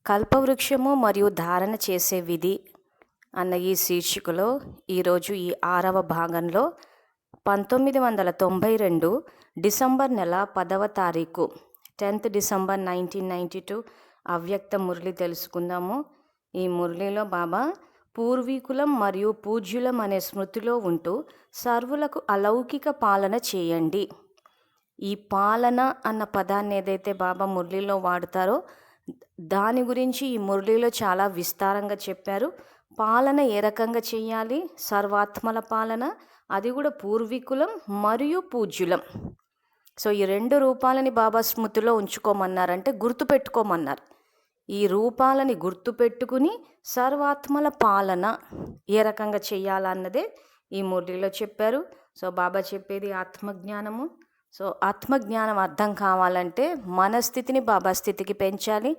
కల్పవృక్షము మరియు ధారణ చేసే విధి అన్న ఈ శీర్షికలో ఈరోజు ఈ 6వ భాగంలో 1992 డిసెంబర్ నెల 10వ తారీఖు 10th డిసెంబర్ 1992 అవ్యక్త మురళి తెలుసుకుందాము. ఈ మురళిలో బాబా పూర్వీకులం మరియు పూజ్యులం అనే స్మృతిలో ఉంటూ సర్వులకు అలౌకిక పాలన చేయండి. ఈ పాలన అన్న పదాన్ని ఏదైతే బాబా మురళిలో వాడతారో దాని గురించి ఈ మురళిలో చాలా విస్తారంగా చెప్పారు. పాలన ఏ రకంగా చేయాలి, సర్వాత్మల పాలన, అది కూడా పూర్వీకులం మరియు పూజ్యులం. సో ఈ రెండు రూపాలని బాబా స్మృతిలో ఉంచుకోమన్నారంటే గుర్తుపెట్టుకోమన్నారు. ఈ రూపాలని గుర్తుపెట్టుకుని సర్వాత్మల పాలన ఏ రకంగా చేయాలన్నదే ఈ మురళిలో చెప్పారు. సో బాబా చెప్పేది ఆత్మజ్ఞానము. సో ఆత్మజ్ఞానం అర్థం కావాలంటే మన స్థితిని బాబా స్థితికి పెంచాలి.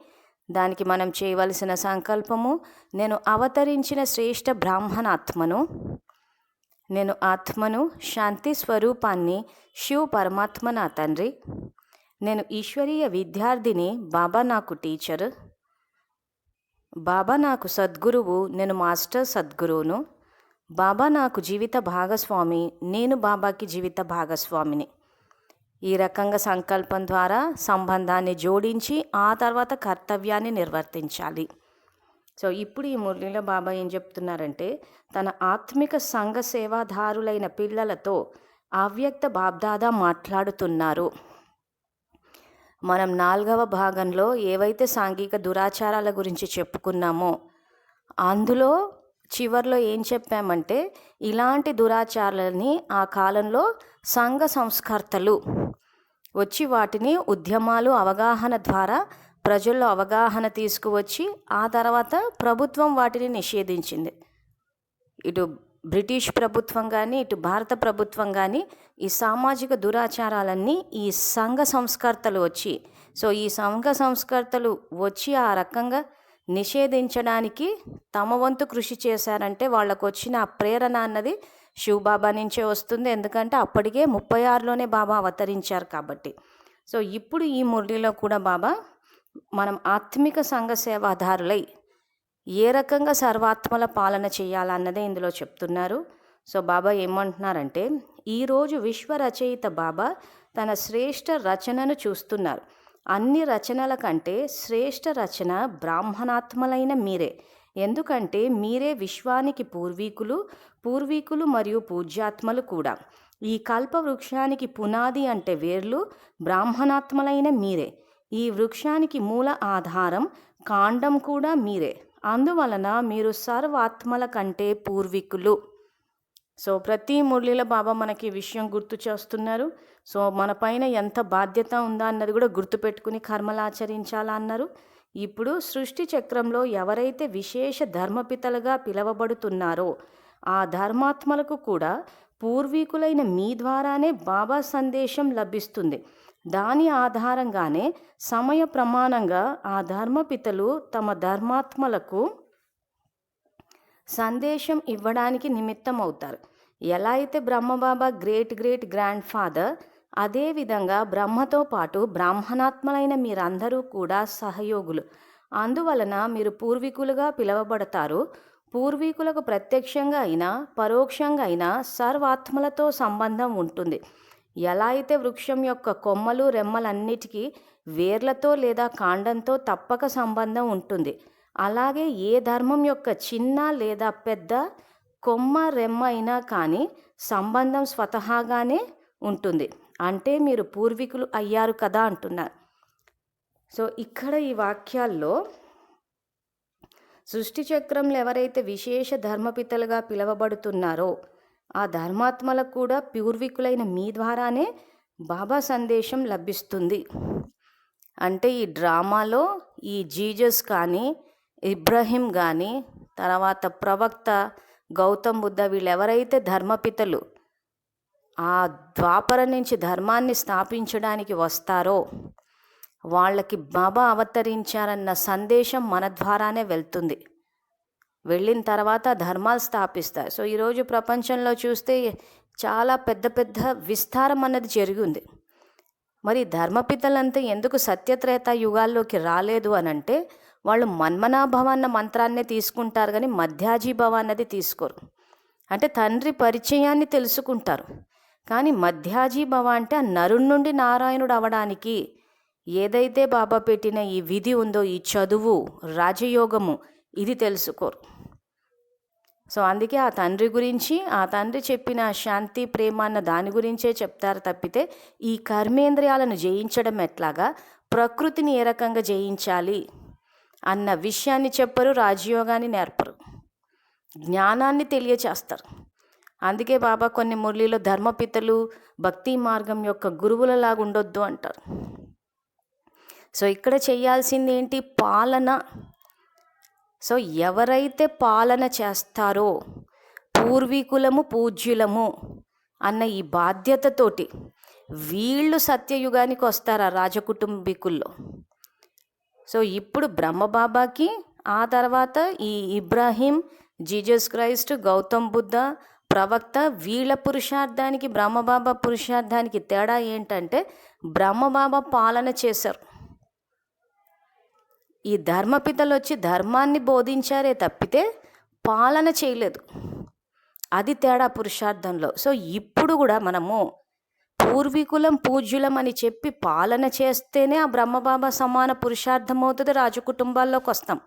దానికి మనం చేయవలసిన సంకల్పము, నేను అవతరించిన శ్రేష్ఠ బ్రాహ్మణాత్మను, నేను ఆత్మను, శాంతి స్వరూపాన్ని, శివ పరమాత్మ నా తండ్రి, నేను ఈశ్వరీయ విద్యార్థిని, బాబా నాకు టీచర్, బాబా నాకు సద్గురువు, నేను మాస్టర్ సద్గురువును, బాబా నాకు జీవిత భాగస్వామి, నేను బాబాకి జీవిత భాగస్వామిని. ఈ రకంగా సంకల్పం ద్వారా సంబంధాన్ని జోడించి ఆ తర్వాత కర్తవ్యాన్ని నిర్వర్తించాలి. సో ఇప్పుడు ఈ మురళిలో బాబా ఏం చెప్తున్నారంటే, తన ఆత్మిక సంఘ సేవాదారులైన పిల్లలతో అవ్యక్త బాబ్దాదా మాట్లాడుతున్నారు. మనం 4వ భాగంలో ఏవైతే సాంఘిక దురాచారాల గురించి చెప్పుకున్నామో అందులో చివర్లో ఏం చెప్పామంటే, ఇలాంటి దురాచారాలని ఆ కాలంలో సంఘ సంస్కర్తలు వచ్చి వాటిని ఉద్యమాలు, అవగాహన ద్వారా ప్రజల్లో అవగాహన తీసుకువచ్చి ఆ తర్వాత ప్రభుత్వం వాటిని నిషేధించింది. ఇటు బ్రిటిష్ ప్రభుత్వం కానీ ఇటు భారత ప్రభుత్వం కానీ ఈ సామాజిక దురాచారాలన్నీ ఈ సంఘ సంస్కర్తలు వచ్చి, సో ఈ సంఘ సంస్కర్తలు వచ్చి ఆ రకంగా నిషేధించడానికి తమ వంతు కృషి చేశారంటే వాళ్ళకు వచ్చిన ఆ ప్రేరణ అన్నది శివబాబా నుంచే వస్తుంది. ఎందుకంటే అప్పటికే 36లోనే బాబా అవతరించారు కాబట్టి. సో ఇప్పుడు ఈ మురళిలో కూడా బాబా మనం ఆత్మిక సంఘ సేవాదారులై ఏ రకంగా సర్వాత్మల పాలన చేయాలన్నదే ఇందులో చెప్తున్నారు. సో బాబా ఏమంటున్నారంటే, ఈరోజు విశ్వ రచయిత బాబా తన శ్రేష్ఠ రచనను చూస్తున్నారు. అన్ని రచనల కంటే శ్రేష్ఠ రచన బ్రాహ్మణాత్మలైన మీరే. ఎందుకంటే మీరే విశ్వానికి పూర్వీకులు మరియు పూజ్యాత్మలు కూడా. ఈ కల్పవృక్షానికి పునాది అంటే వేర్లు బ్రాహ్మణాత్మలైన మీరే. ఈ వృక్షానికి మూల ఆధారం కాండం కూడా మీరే. అందువలన మీరు సర్వాత్మల కంటే పూర్వీకులు. సో ప్రతి మురళిలో బాబా మనకి విషయం గుర్తు చేస్తున్నారు. సో మన పైన ఎంత బాధ్యత ఉందా అన్నది కూడా గుర్తుపెట్టుకుని కర్మలు ఆచరించాలా అన్నారు. ఇప్పుడు సృష్టి చక్రంలో ఎవరైతే విశేష ధర్మపితలుగా పిలవబడుతున్నారో ఆ ధర్మాత్మలకు కూడా పూర్వీకులైన మీ ద్వారానే బాబా సందేశం లభిస్తుంది. దాని ఆధారంగానే సమయ ప్రమాణంగా ఆ ధర్మపితలు తమ ధర్మాత్మలకు సందేశం ఇవ్వడానికి నిమిత్తం అవుతారు. ఎలా అయితే బ్రహ్మబాబా గ్రేట్ గ్రాండ్ ఫాదర్, అదేవిధంగా బ్రహ్మతో పాటు బ్రాహ్మణాత్మలైన మీరందరూ కూడా సహయోగులు. అందువలన మీరు పూర్వీకులుగా పిలువబడతారు. పూర్వీకులకు ప్రత్యక్షంగా అయినా పరోక్షంగా అయినా సర్వాత్మలతో సంబంధం ఉంటుంది. ఎలా అయితే వృక్షం యొక్క కొమ్మలు రెమ్మలన్నిటికీ వేర్లతో లేదా కాండంతో తప్పక సంబంధం ఉంటుంది, అలాగే ఏ ధర్మం యొక్క చిన్న లేదా పెద్ద కొమ్మ రెమ్మ అయినా కానీ సంబంధం స్వతహాగానే ఉంటుంది. అంటే మీరు పూర్వీకులు అయ్యారు కదా అంటున్నారు. సో ఇక్కడ ఈ వాక్యాల్లో సృష్టి చక్రంలో ఎవరైతే విశేష ధర్మపితలుగా పిలువబడుతున్నారో ఆ ధర్మాత్మలకు కూడా పూర్వీకులైన మీ ద్వారానే బాబా సందేశం లభిస్తుంది. అంటే ఈ డ్రామాలో ఈ జీజస్ కానీ ఇబ్రహీం కానీ తర్వాత ప్రవక్త గౌతమ్ బుద్ధ వీళ్ళెవరైతే ధర్మపితలు ఆ ద్వాపర నుంచి ధర్మాన్ని స్థాపించడానికి వస్తారో వాళ్ళకి బాబా అవతరించారన్న సందేశం మన ద్వారానే వెళ్తుంది. వెళ్ళిన తర్వాత ధర్మాలు స్థాపిస్తారు. సో ఈరోజు ప్రపంచంలో చూస్తే చాలా పెద్ద విస్తారం అన్నది జరిగింది. మరి ధర్మపితలంతా ఎందుకు సత్యత్రేత యుగాల్లోకి రాలేదు అనంటే వాళ్ళు మన్మనాభవ అన్న మంత్రాన్నే తీసుకుంటారు, కానీ మధ్యాజీభవ అన్నది తీసుకోరు. అంటే తండ్రి పరిచయాన్ని తెలుసుకుంటారు, కానీ మధ్యాజీభవ అంటే ఆ నరుడి నుండి నారాయణుడు అవడానికి ఏదైతే బాబా పెట్టిన ఈ విధి ఉందో, ఈ చదువు, రాజయోగము, ఇది తెలుసుకోరు. సో అందుకే ఆ తండ్రి గురించి, ఆ తండ్రి చెప్పిన శాంతి, ప్రేమ అన్న దాని గురించే చెప్తారు తప్పితే ఈ కర్మేంద్రియాలను జయించడం ఎట్లాగా, ప్రకృతిని ఏ రకంగా జయించాలి అన్న విషయాన్ని చెప్పరు, రాజయోగాన్ని నేర్పరు, జ్ఞానాన్ని తెలియచేస్తారు. అందుకే బాబా కొన్ని మురళిలో ధర్మపితలు భక్తి మార్గం యొక్క గురువులలాగా ఉండొద్దు అంటారు. సో ఇక్కడ చేయాల్సింది ఏంటి? పాలన. సో ఎవరైతే పాలన చేస్తారో, పూర్వీకులము పూజ్యులము అన్న ఈ బాధ్యతతోటి వీళ్ళు సత్యయుగానికి వస్తారు, ఆ రాజకుటుంబీకుల్లో. సో ఇప్పుడు బ్రహ్మబాబాకి, ఆ తర్వాత ఈ ఇబ్రాహీం, జీసస్ క్రైస్ట్, గౌతమ్ బుద్ధ, ప్రవక్త, వీళ్ళ పురుషార్థానికి బ్రహ్మబాబా పురుషార్థానికి తేడా ఏంటంటే బ్రహ్మబాబా పాలన చేశారు. ఈ ధర్మపితలు వచ్చి ధర్మాన్ని బోధించారే తప్పితే పాలన చేయలేదు. అది తేడా పురుషార్థంలో. సో ఇప్పుడు కూడా మనము పూర్వీకులం పూజ్యులం అని చెప్పి పాలన చేస్తేనే ఆ బ్రహ్మబాబా సమాన పురుషార్థం అవుతుంది, రాజకుటుంబాల్లోకి వస్తాం.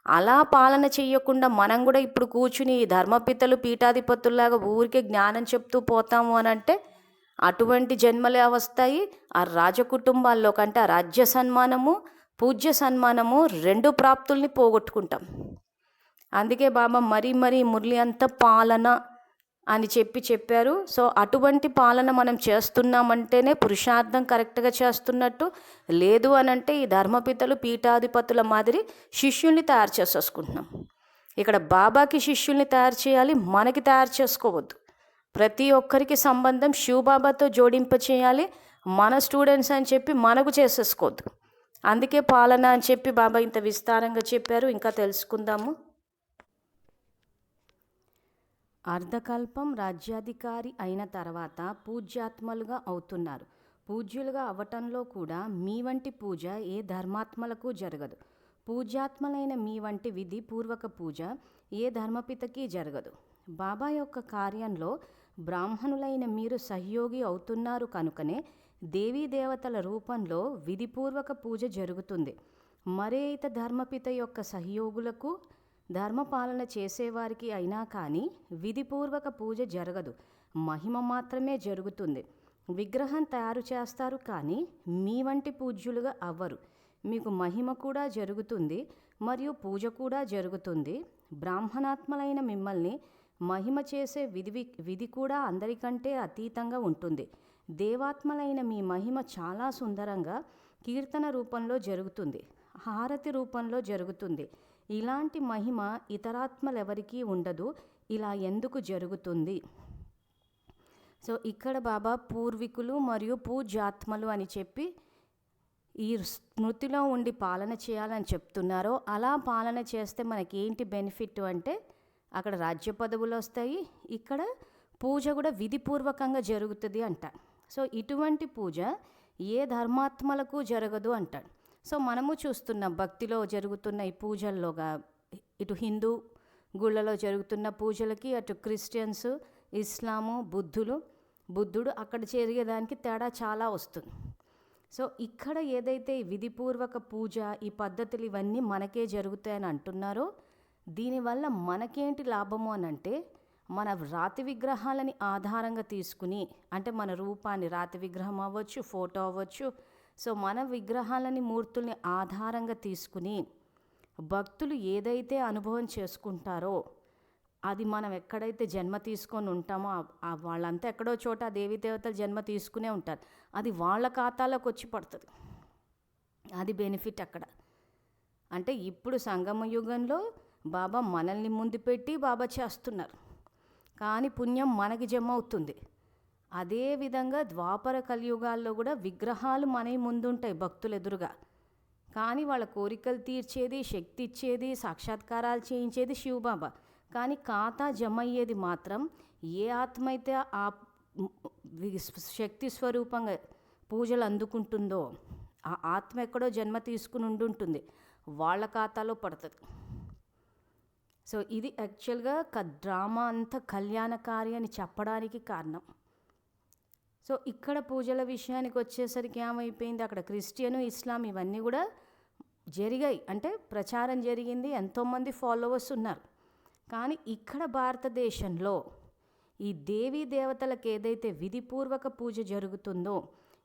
అలా పాలన చేయకుండా మనం కూడా ఇప్పుడు కూర్చుని ఈ ధర్మపితలు పీఠాధిపతుల్లాగా ఊరికే జ్ఞానం చెప్తూ పోతాము అని అంటే అటువంటి జన్మలే వస్తాయి. ఆ రాజకుటుంబాల్లో కంటే ఆ రాజ్య సన్మానము, పూజ్య సన్మానము, రెండు ప్రాప్తుల్ని పోగొట్టుకుంటాం. అందుకే బాబా మరీ మురళి అంతా పాలన అని చెప్పారు. సో అటువంటి పాలన మనం చేస్తున్నామంటేనే పురుషార్థం కరెక్ట్గా చేస్తున్నట్టు. లేదు అని అంటే ఈ ధర్మపితలు పీఠాధిపతుల మాదిరి శిష్యుల్ని తయారు చేసేసుకుంటున్నాం. ఇక్కడ బాబాకి శిష్యుల్ని తయారు చేయాలి, మనకి తయారు చేసుకోవద్దు. ప్రతి ఒక్కరికి సంబంధం శివబాబాతో జోడింప చేయాలి. మన స్టూడెంట్స్ అని చెప్పి మనకు చేసేసుకోవద్దు. అందుకే పాలన అని చెప్పి బాబా ఇంత విస్తారంగా చెప్పారు. ఇంకా తెలుసుకుందాము. అర్ధకల్పం రాజ్యాధికారి అయిన తర్వాత పూజ్యాత్మలుగా అవుతున్నారు. పూజ్యులుగా అవ్వటంలో కూడా మీ వంటి పూజ ఏ ధర్మాత్మలకు జరగదు. పూజ్యాత్మలైన మీ వంటి విధి పూర్వక పూజ ఏ ధర్మపితకి జరగదు. బాబా యొక్క కార్యంలో బ్రాహ్మణులైన మీరు సహయోగి అవుతున్నారు కనుకనే దేవీ దేవతల రూపంలో విధిపూర్వక పూజ జరుగుతుంది. మరే ఇత ధర్మపిత యొక్క సహయోగులకు, ధర్మపాలన చేసేవారికి అయినా కానీ విధిపూర్వక పూజ జరగదు, మహిమ మాత్రమే జరుగుతుంది. విగ్రహం తయారు చేస్తారు కానీ మీ వంటి పూజ్యులుగా అవ్వరు. మీకు మహిమ కూడా జరుగుతుంది మరియు పూజ కూడా జరుగుతుంది. బ్రాహ్మణాత్మలైన మిమ్మల్ని మహిమ చేసే విధి కూడా అందరికంటే అతీతంగా ఉంటుంది. దేవాత్మలైన మీ మహిమ చాలా సుందరంగా కీర్తన రూపంలో జరుగుతుంది, హారతి రూపంలో జరుగుతుంది. ఇలాంటి మహిమ ఇతరాత్మలెవరికీ ఉండదు. ఇలా ఎందుకు జరుగుతుంది? సో ఇక్కడ బాబా పూర్వీకులు మరియు పూజ్యాత్మలు అని చెప్పి ఈ స్మృతిలో ఉండి పాలన చేయాలని చెప్తున్నారో, అలా పాలన చేస్తే మనకి ఏంటి బెనిఫిట్ అంటే అక్కడ రాజ్య పదవులు వస్తాయి, ఇక్కడ పూజ కూడా విధిపూర్వకంగా జరుగుతుంది అంటాడు. సో ఇటువంటి పూజ ఏ ధర్మాత్మలకు జరగదు అంటాడు. సో మనము చూస్తున్న భక్తిలో జరుగుతున్న ఈ పూజల్లోగా ఇటు హిందూ గుళ్ళలో జరుగుతున్న పూజలకి, అటు క్రిస్టియన్స్, ఇస్లాము, బుద్ధుడు అక్కడ జరిగేదానికి తేడా చాలా వస్తుంది. సో ఇక్కడ ఏదైతే విధిపూర్వక పూజ, ఈ పద్ధతులు ఇవన్నీ మనకే జరుగుతాయని అంటున్నారో, దీనివల్ల మనకేంటి లాభము అని అంటే మన రాతి విగ్రహాలని ఆధారంగా తీసుకుని, అంటే మన రూపాన్ని, రాతి విగ్రహం అవ్వచ్చు, ఫోటో అవ్వచ్చు, సో మన విగ్రహాలని, మూర్తుల్ని ఆధారంగా తీసుకుని భక్తులు ఏదైతే అనుభవం చేసుకుంటారో అది మనం ఎక్కడైతే జన్మ తీసుకొని ఉంటామో వాళ్ళంతా ఎక్కడో చోట దేవతలు జన్మ తీసుకునే ఉంటారు. అది వాళ్ళ ఖాతాలోకి వచ్చి పడుతుంది. అది బెనిఫిట్ అక్కడ. అంటే ఇప్పుడు సంగమ యుగంలో బాబా మనల్ని ముందు పెట్టి బాబా చేస్తున్నారు, కానీ పుణ్యం మనకి జమ అవుతుంది. అదేవిధంగా ద్వాపర కలియుగాల్లో కూడా విగ్రహాలు మనవి ముందుంటాయి భక్తులు ఎదురుగా, కానీ వాళ్ళ కోరికలు తీర్చేది, శక్తి ఇచ్చేది, సాక్షాత్కారాలు చేయించేది శివబాబా. కానీ ఖాతా జమ అయ్యేది మాత్రం ఏ ఆత్మ అయితే ఆ శక్తి స్వరూపంగా పూజలు అందుకుంటుందో ఆ ఆత్మ ఎక్కడో జన్మ తీసుకుని ఉండుంటుంది. వాళ్ళ ఖాతాలో పడుతుంది. సో ఇది యాక్చువల్గా డ్రామా అంతా కళ్యాణకారి అని చెప్పడానికి కారణం. సో ఇక్కడ పూజల విషయానికి వచ్చేసరికి ఏమైపోయింది, అక్కడ క్రిస్టియను, ఇస్లాం ఇవన్నీ కూడా జరిగాయి, అంటే ప్రచారం జరిగింది, ఎంతోమంది ఫాలోవర్స్ ఉన్నారు. కానీ ఇక్కడ భారతదేశంలో ఈ దేవీ దేవతలకు ఏదైతే విధిపూర్వక పూజ జరుగుతుందో,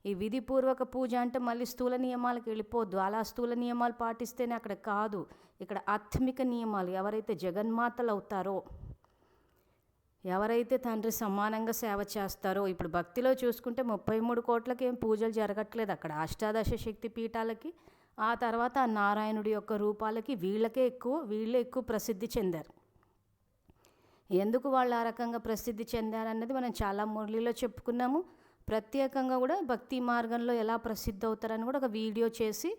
ఈ విధిపూర్వక పూజ అంటే మళ్ళీ స్థూల నియమాలకు వెళ్ళిపోద్దు, అలా స్థూల నియమాలు పాటిస్తేనే అక్కడ కాదు. ఇక్కడ ఆత్మిక నియమాలు, ఎవరైతే జగన్మాతలు అవుతారో, ఎవరైతే తండ్రి సమానంగా సేవ చేస్తారో, ఇప్పుడు భక్తిలో చూసుకుంటే 33 కోట్లకి ఏం పూజలు జరగట్లేదు అక్కడ, అష్టాదశ శక్తి పీఠాలకి, ఆ తర్వాత ఆ నారాయణుడి యొక్క రూపాలకి వీళ్ళే ఎక్కువ ప్రసిద్ధి చెందారు. ఎందుకు వాళ్ళు ఆ రకంగా ప్రసిద్ధి చెందారన్నది మనం చాలా మురళిలో చెప్పుకున్నాము. ప్రత్యేకంగా కూడా భక్తి మార్గంలో ఎలా ప్రసిద్ధి అవుతారని కూడా ఒక వీడియో చేసి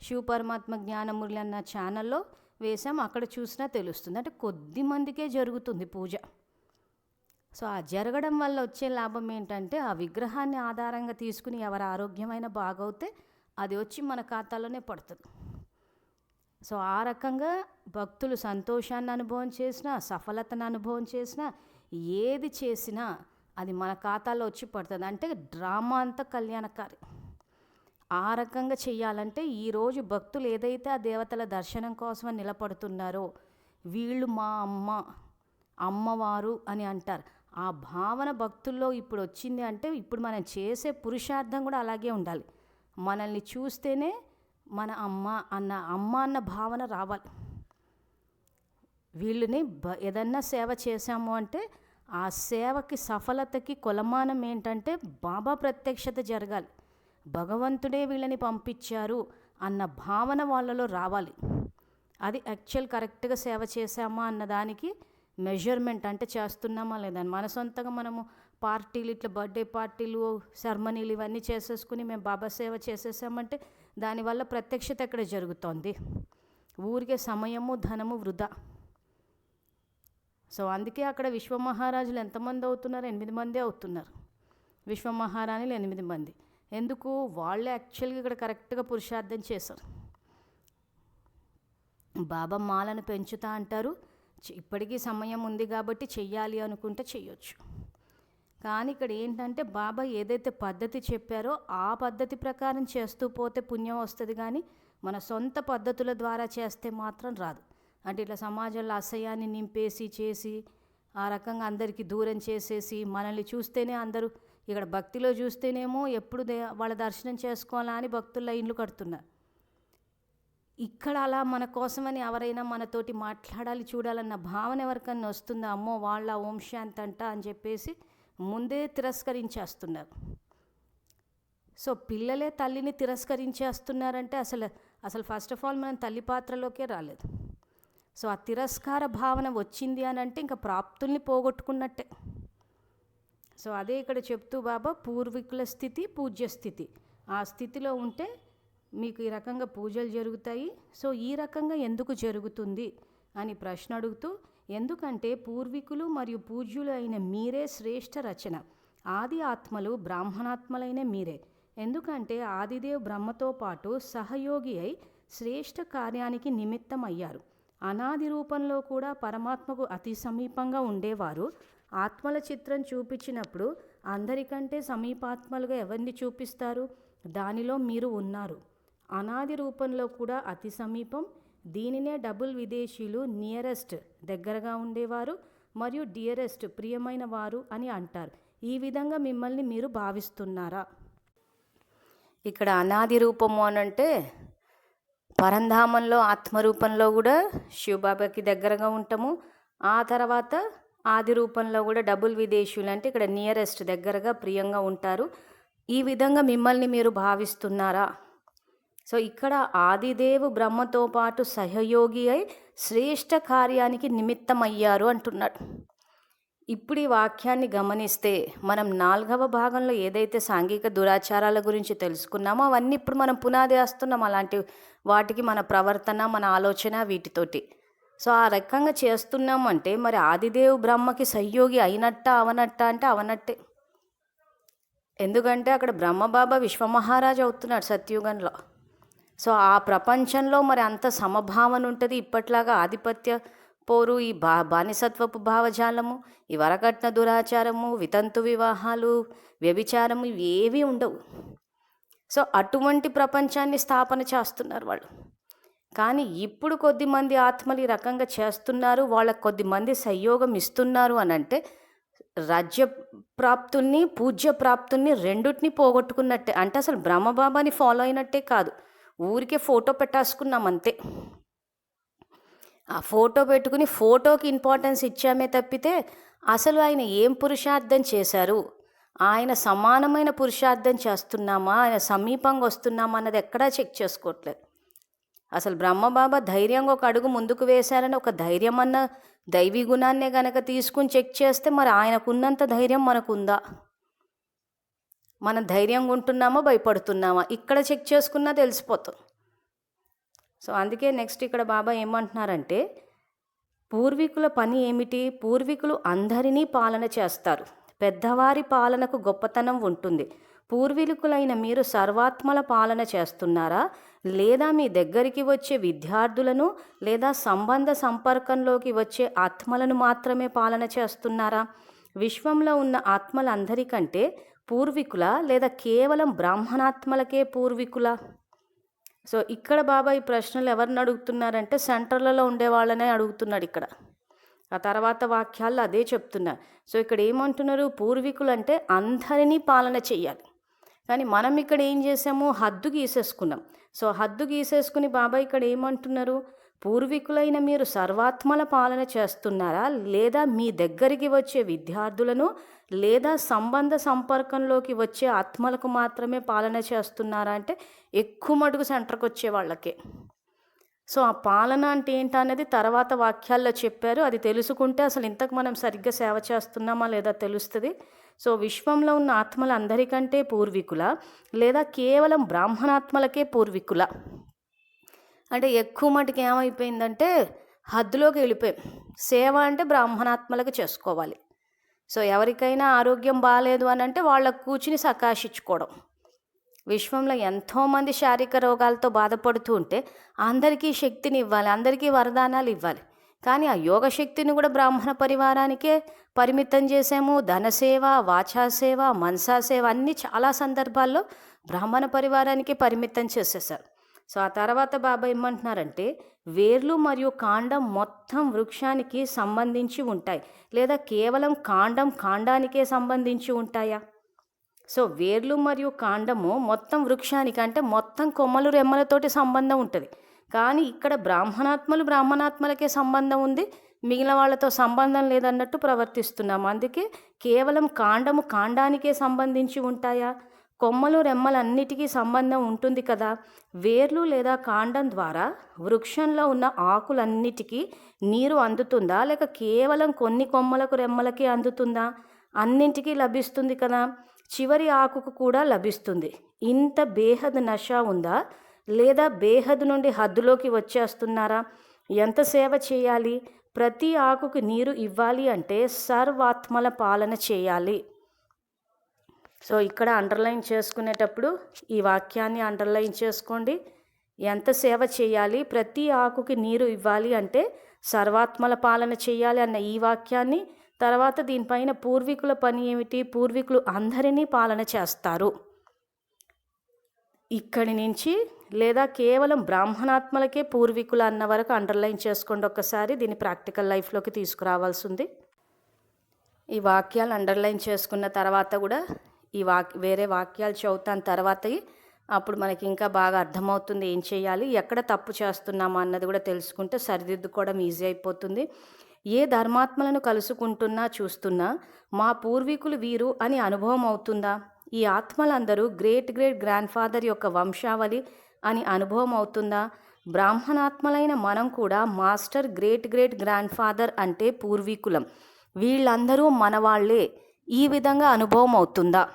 శివ పరమాత్మ జ్ఞాన మురళి అన్న ఛానల్లో వేసాం, అక్కడ చూసినా తెలుస్తుంది. అంటే కొద్ది మందికే జరుగుతుంది పూజ. సో ఆ జరగడం వల్ల వచ్చే లాభం ఏంటంటే, ఆ విగ్రహాన్ని ఆధారంగా తీసుకుని ఎవరి ఆరోగ్యమైన బాగవుతే అది వచ్చి మన ఖాతాలోనే పడుతుంది. సో ఆ రకంగా భక్తులు సంతోషాన్ని అనుభవం చేసినా, సఫలతను అనుభవం చేసినా, ఏది చేసినా అది మన ఖాతాలో వచ్చి పడుతుంది. అంటే డ్రామా అంతా కళ్యాణకారి. ఆ రకంగా చెయ్యాలంటే ఈరోజు భక్తులు ఏదైతే ఆ దేవతల దర్శనం కోసం నిలబడుతున్నారో, వీళ్ళు మా అమ్మవారు అని అంటారు. ఆ భావన భక్తుల్లో ఇప్పుడు వచ్చింది. అంటే ఇప్పుడు మనం చేసే పురుషార్థం కూడా అలాగే ఉండాలి. మనల్ని చూస్తేనే మన అమ్మ అన్న భావన రావాలి. వీళ్ళని ఏదన్నా సేవ చేశాము అంటే ఆ సేవకి సఫలతకి కొలమానం ఏంటంటే బాబా ప్రత్యక్షత జరగాలి, భగవంతుడే వీళ్ళని పంపించారు అన్న భావన వాళ్ళలో రావాలి. అది యాక్చువల్ కరెక్ట్గా సేవ చేశామా అన్నదానికి మెజర్మెంట్. అంటే చేస్తున్నామా లేదని మన సొంతంగా మనము పార్టీలు, ఇట్లా బర్త్డే పార్టీలు, సెర్మనీలు ఇవన్నీ చేసేసుకుని మేము బాబా సేవ చేసేసామంటే దానివల్ల ప్రత్యక్షత ఎక్కడ జరుగుతోంది? ఊరికే సమయము ధనము వృధా. సో అందుకే అక్కడ విశ్వమహారాజులు ఎంతమంది అవుతున్నారు? 8 మందే అవుతున్నారు. విశ్వమహారాణులు 8 మంది. ఎందుకు? వాళ్ళే యాక్చువల్గా ఇక్కడ కరెక్ట్గా పురుషార్థం చేశారు. బాబా మాలను పెంచుతా అంటారు, ఇప్పటికీ సమయం ఉంది కాబట్టి చెయ్యాలి అనుకుంటే చెయ్యొచ్చు. కానీ ఇక్కడ ఏంటంటే బాబా ఏదైతే పద్ధతి చెప్పారో ఆ పద్ధతి ప్రకారం చేస్తూ పోతే పుణ్యం వస్తుంది, కానీ మన సొంత పద్ధతుల ద్వారా చేస్తే మాత్రం రాదు. అంటే ఇట్లా సమాజంలో అసహ్యాన్ని నింపేసి చేసి ఆ రకంగా అందరికీ దూరం చేసేసి మనల్ని చూస్తేనే అందరూ, ఇక్కడ భక్తిలో చూస్తేనేమో ఎప్పుడు వాళ్ళ దర్శనం చేసుకోవాలా అని భక్తుల లైన్లు కడుతున్నారు. ఇక్కడ అలా మన కోసమని ఎవరైనా మనతోటి మాట్లాడాలి, చూడాలన్న భావన ఎవరికన్నా వస్తుందా? అమ్మో వాళ్ళ ఓం శాంతి అంట అని చెప్పేసి ముందే తిరస్కరించేస్తున్నారు. సో పిల్లలే తల్లిని తిరస్కరించేస్తున్నారంటే అసలు ఫస్ట్ ఆఫ్ ఆల్ మనం తల్లి పాత్రలోకే రాలేదు. సో ఆ తిరస్కార భావన వచ్చింది అని అంటే ఇంకా ప్రాప్తుల్ని పోగొట్టుకున్నట్టే. సో అదే ఇక్కడ చెప్తూ బాబా పూర్వీకుల స్థితి, పూజ్య స్థితి, ఆ స్థితిలో ఉంటే మీకు ఈ రకంగా పూజలు జరుగుతాయి. సో ఈ రకంగా ఎందుకు జరుగుతుంది అని ప్రశ్న అడుగుతూ, ఎందుకంటే పూర్వీకులు మరియు పూజ్యులు అయిన మీరే శ్రేష్ఠ రచన, ఆది ఆత్మలు బ్రాహ్మణాత్మలైన మీరే. ఎందుకంటే ఆదిదేవ్ బ్రహ్మతో పాటు సహయోగి అయి శ్రేష్ఠ కార్యానికి నిమిత్తం అయ్యారు. అనాది రూపంలో కూడా పరమాత్మకు అతి సమీపంగా ఉండేవారు. ఆత్మల చిత్రం చూపించినప్పుడు అందరికంటే సమీపాత్మలుగా ఎవరిని చూపిస్తారు? దానిలో మీరు ఉన్నారు. అనాది రూపంలో కూడా అతి సమీపం, దీనినే డబుల్ విదేశీయులు నియరెస్ట్ దగ్గరగా ఉండేవారు మరియు డియరెస్ట్ ప్రియమైన వారు అని అంటారు. ఈ విధంగా మిమ్మల్ని మీరు భావిస్తున్నారా? ఇక్కడ అనాది రూపము అనంటే పరంధామంలో ఆత్మరూపంలో కూడా శివబాబాకి దగ్గరగా ఉంటాము. ఆ తర్వాత ఆది రూపంలో కూడా డబుల్ విదేశీయులు అంటే ఇక్కడ నియరెస్ట్ దగ్గరగా ప్రియంగా ఉంటారు. ఈ విధంగా మిమ్మల్ని మీరు భావిస్తున్నారా? సో ఇక్కడ ఆదిదేవు బ్రహ్మతో పాటు సహయోగి అయి శ్రేష్ఠ కార్యానికి నిమిత్తమయ్యారు అంటున్నాడు. ఇప్పుడు ఈ వాక్యాన్ని గమనిస్తే మనం 4వ భాగంలో ఏదైతే సాంఘిక దురాచారాల గురించి తెలుసుకున్నామో అవన్నీ ఇప్పుడు మనం పునాది వేస్తున్నాం. అలాంటి వాటికి మన ప్రవర్తన, మన ఆలోచన వీటితోటి. సో ఆ రకంగా చేస్తున్నామంటే మరి ఆదిదేవు బ్రహ్మకి సహయోగి అయినట్ట అవనట్ట అంటే అవనట్టే. ఎందుకంటే అక్కడ బ్రహ్మబాబా విశ్వమహారాజు అవుతున్నాడు సత్యుగంలో. సో ఆ ప్రపంచంలో మరి అంత సమభావన ఉంటుంది. ఇప్పట్లాగా ఆధిపత్య పోరు, ఈ బానిసత్వపు భావజాలము, ఈ వరకట్న దురాచారము, వితంతు వివాహాలు, వ్యభిచారము ఇవి ఏవి ఉండవు. సో అటువంటి ప్రపంచాన్ని స్థాపన చేస్తున్నారు వాళ్ళు. కానీ ఇప్పుడు కొద్దిమంది ఆత్మలు ఈ రకంగా చేస్తున్నారు, వాళ్ళకు కొద్దిమంది సంయోగం ఇస్తున్నారు అని అంటే రాజ్య ప్రాప్తుల్ని, పూజ్య ప్రాప్తుల్ని రెండుటిని పోగొట్టుకున్నట్టే. అంటే అసలు బ్రహ్మబాబాని ఫాలో అయినట్టే కాదు, ఊరికే ఫోటో పెట్టేసుకున్నాం అంతే. ఆ ఫోటో పెట్టుకుని ఫోటోకి ఇంపార్టెన్స్ ఇచ్చామే తప్పితే అసలు ఆయన ఏం పురుషార్థం చేశారు, ఆయన సమానమైన పురుషార్థం చేస్తున్నామా, ఆయన సమీపంగా వస్తున్నామా అన్నది ఎక్కడా చెక్ చేసుకోవట్లేదు. అసలు బ్రహ్మబాబా ధైర్యంగా ఒక అడుగు ముందుకు వేశారని ఒక ధైర్యం అన్న దైవీ గుణాన్నే గనక తీసుకుని చెక్ చేస్తే మరి ఆయనకున్నంత ధైర్యం మనకుందా? మనం ధైర్యంగా ఉంటున్నామా, భయపడుతున్నామా? ఇక్కడ చెక్ చేసుకున్నా తెలిసిపోతుంది. సో అందుకే నెక్స్ట్ ఇక్కడ బాబా ఏమంటున్నారంటే, పూర్వీకుల పని ఏమిటి? పూర్వీకులు అందరినీ పాలన చేస్తారు. పెద్దవారి పాలనకు గొప్పతనం ఉంటుంది. పూర్వీకులైన మీరు సర్వాత్మల పాలన చేస్తున్నారా, లేదా మీ దగ్గరికి వచ్చే విద్యార్థులను లేదా సంబంధ సంపర్కంలోకి వచ్చే ఆత్మలను మాత్రమే పాలన చేస్తున్నారా? విశ్వంలో ఉన్న ఆత్మలందరికంటే పూర్వీకుల లేదా కేవలం బ్రాహ్మణాత్మలకే పూర్వీకుల? సో ఇక్కడ బాబా ఈ ప్రశ్నలు ఎవరిని అడుగుతున్నారంటే సెంటర్లలో ఉండే వాళ్ళనే అడుగుతున్నాడు ఇక్కడ. ఆ తర్వాత వాక్యాల్లో అదే చెప్తున్నారు. సో ఇక్కడ ఏమంటున్నారు? పూర్వీకులు అంటే అందరినీ పాలన చెయ్యాలి. కానీ మనం ఇక్కడ ఏం చేసాము? హద్దు గీసేసుకున్నాం. సో హద్దు గీసేసుకుని బాబా ఇక్కడ ఏమంటున్నారు? పూర్వీకులైన మీరు సర్వాత్మల పాలన చేస్తున్నారా, లేదా మీ దగ్గరికి వచ్చే విద్యార్థులను లేదా సంబంధ సంపర్కంలోకి వచ్చే ఆత్మలకు మాత్రమే పాలన చేస్తున్నారా అంటే ఎక్కువ మటుకు సెంటర్కి వచ్చే వాళ్ళకే. సో ఆ పాలన అంటే ఏంటనేది తర్వాత వాక్యాల్లో చెప్పారు. అది తెలుసుకుంటే అసలు ఇంతకు మనం సరిగ్గా సేవ చేస్తున్నామా లేదా తెలుస్తుంది. సో విశ్వంలో ఉన్న ఆత్మలు అందరికంటే పూర్వీకుల, లేదా కేవలం బ్రాహ్మణాత్మలకే పూర్వీకుల? అంటే ఎక్కువ మటుకు ఏమైపోయిందంటే హద్దులోకి వెళ్ళిపోయాం. సేవ అంటే బ్రాహ్మణాత్మలకు చేసుకోవాలి. సో ఎవరికైనా ఆరోగ్యం బాగాలేదు అని అంటే వాళ్ళకు కూర్చుని సకాశించుకోవడం. విశ్వంలో ఎంతోమంది శారీరక రోగాలతో బాధపడుతూ ఉంటే అందరికీ శక్తిని ఇవ్వాలి, అందరికీ వరదానాలు ఇవ్వాలి. కానీ ఆ యోగ శక్తిని కూడా బ్రాహ్మణ పరివారానికే పరిమితం చేసాము. ధనసేవ, వాచాసేవ, మనసాసేవ అన్నీ చాలా సందర్భాల్లో బ్రాహ్మణ పరివారానికే పరిమితం చేసేసారు. సో ఆ తర్వాత బాబా ఏమంటున్నారంటే, వేర్లు మరియు కాండం మొత్తం వృక్షానికి సంబంధించి ఉంటాయి, లేదా కేవలం కాండం కాండానికే సంబంధించి ఉంటాయా? సో వేర్లు మరియు కాండము మొత్తం వృక్షానికి అంటే మొత్తం కొమ్మలు రెమ్మలతోటి సంబంధం ఉంటుంది. కానీ ఇక్కడ బ్రాహ్మణాత్మలకే సంబంధం ఉంది, మిగిలిన వాళ్ళతో సంబంధం లేదన్నట్టు ప్రవర్తిస్తున్నాము. అందుకే కేవలం కాండము కాండానికే సంబంధించి ఉంటాయా? కొమ్మలు రెమ్మలన్నిటికీ సంబంధం ఉంటుంది కదా. వేర్లు లేదా కాండం ద్వారా వృక్షంలో ఉన్న ఆకులన్నిటికీ నీరు అందుతుందా, లేక కేవలం కొన్ని కొమ్మలకు రెమ్మలకి అందుతుందా? అన్నింటికీ లభిస్తుంది కదా. చివరి ఆకుకు కూడా లభిస్తుంది. ఇంత బేహద్ నష ఉందా, లేదా బేహద్ నుండి హద్దులోకి వచ్చేస్తున్నారా? ఎంత సేవ చేయాలి? ప్రతి ఆకుకు నీరు ఇవ్వాలి అంటే సర్వాత్మల పాలన చేయాలి. సో ఇక్కడ అండర్లైన్ చేసుకునేటప్పుడు ఈ వాక్యాన్ని అండర్లైన్ చేసుకోండి. ఎంత సేవ చేయాలి? ప్రతి ఆకుకి నీరు ఇవ్వాలి అంటే సర్వాత్మల పాలన చేయాలి అన్న ఈ వాక్యాన్ని, తర్వాత దీనిపైన పూర్వీకుల పని ఏమిటి? పూర్వీకులు అందరినీ పాలన చేస్తారు. ఇక్కడి నుంచి లేదా కేవలం బ్రాహ్మణాత్మలకే పూర్వీకులు అన్న వరకు అండర్లైన్ చేసుకోండి ఒక్కసారి. దీన్ని ప్రాక్టికల్ లైఫ్లోకి తీసుకురావాల్సి ఉంది. ఈ వాక్యాలు అండర్లైన్ చేసుకున్న తర్వాత కూడా వేరే వాక్యాలు చదువుతాను తర్వాత అప్పుడు మనకి ఇంకా బాగా అర్థమవుతుంది ఏం చేయాలి, ఎక్కడ తప్పు చేస్తున్నామా అన్నది కూడా తెలుసుకుంటే సరిదిద్దుకోవడం ఈజీ అయిపోతుంది. ఏ ధర్మాత్మలను కలుసుకుంటున్నా చూస్తున్నా మా పూర్వీకులు వీరు అని అనుభవం అవుతుందా? ఈ ఆత్మలందరూ గ్రేట్ గ్రేట్ గ్రాండ్ ఫాదర్ యొక్క వంశావళి అని అనుభవం అవుతుందా? బ్రాహ్మణాత్మలైన మనం కూడా master great great grand father అంటే పూర్వీకులం, వీళ్ళందరూ మనవాళ్లే, ఈ విధంగా అనుభవం అవుతుందా?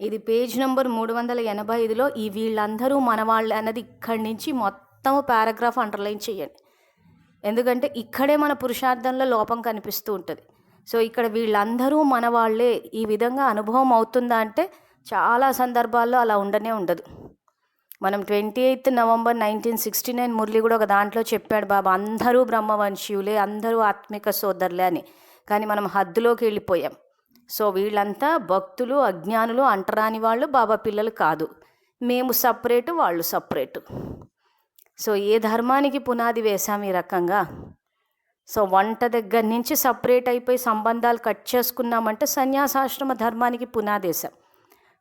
ఇది పేజ్ నెంబర్ 385లో ఈ వీళ్ళందరూ మనవాళ్ళే అన్నది ఇక్కడి నుంచి మొత్తం పారాగ్రాఫ్ అండర్లైన్ చేయండి. ఎందుకంటే ఇక్కడే మన పురుషార్థంలో లోపం కనిపిస్తూ ఉంటుంది. సో ఇక్కడ వీళ్ళందరూ మనవాళ్లే ఈ విధంగా అనుభవం అవుతుందా అంటే చాలా సందర్భాల్లో అలా ఉండనే ఉండదు. మనం 28 నవంబర్ 1969 మురళి కూడా ఒక దాంట్లో చెప్పాడు బాబా, అందరూ బ్రహ్మవంశీయులే, అందరూ ఆత్మిక సోదరులే అని. కానీ మనం హద్దులోకి వెళ్ళిపోయాం. సో వీళ్ళంతా భక్తులు, అజ్ఞానులు, అంటరాని వాళ్ళు, బాబా పిల్లలు కాదు. మేము సపరేటు, వాళ్ళు సపరేటు. సో ఏ ధర్మానికి పునాది వేశాం ఈ రకంగా? సో వంట దగ్గర నుంచి సపరేట్ అయిపోయి సంబంధాలు కట్ చేసుకున్నామంటే సన్యాసాశ్రమ ధర్మానికి పునాది వేశాం.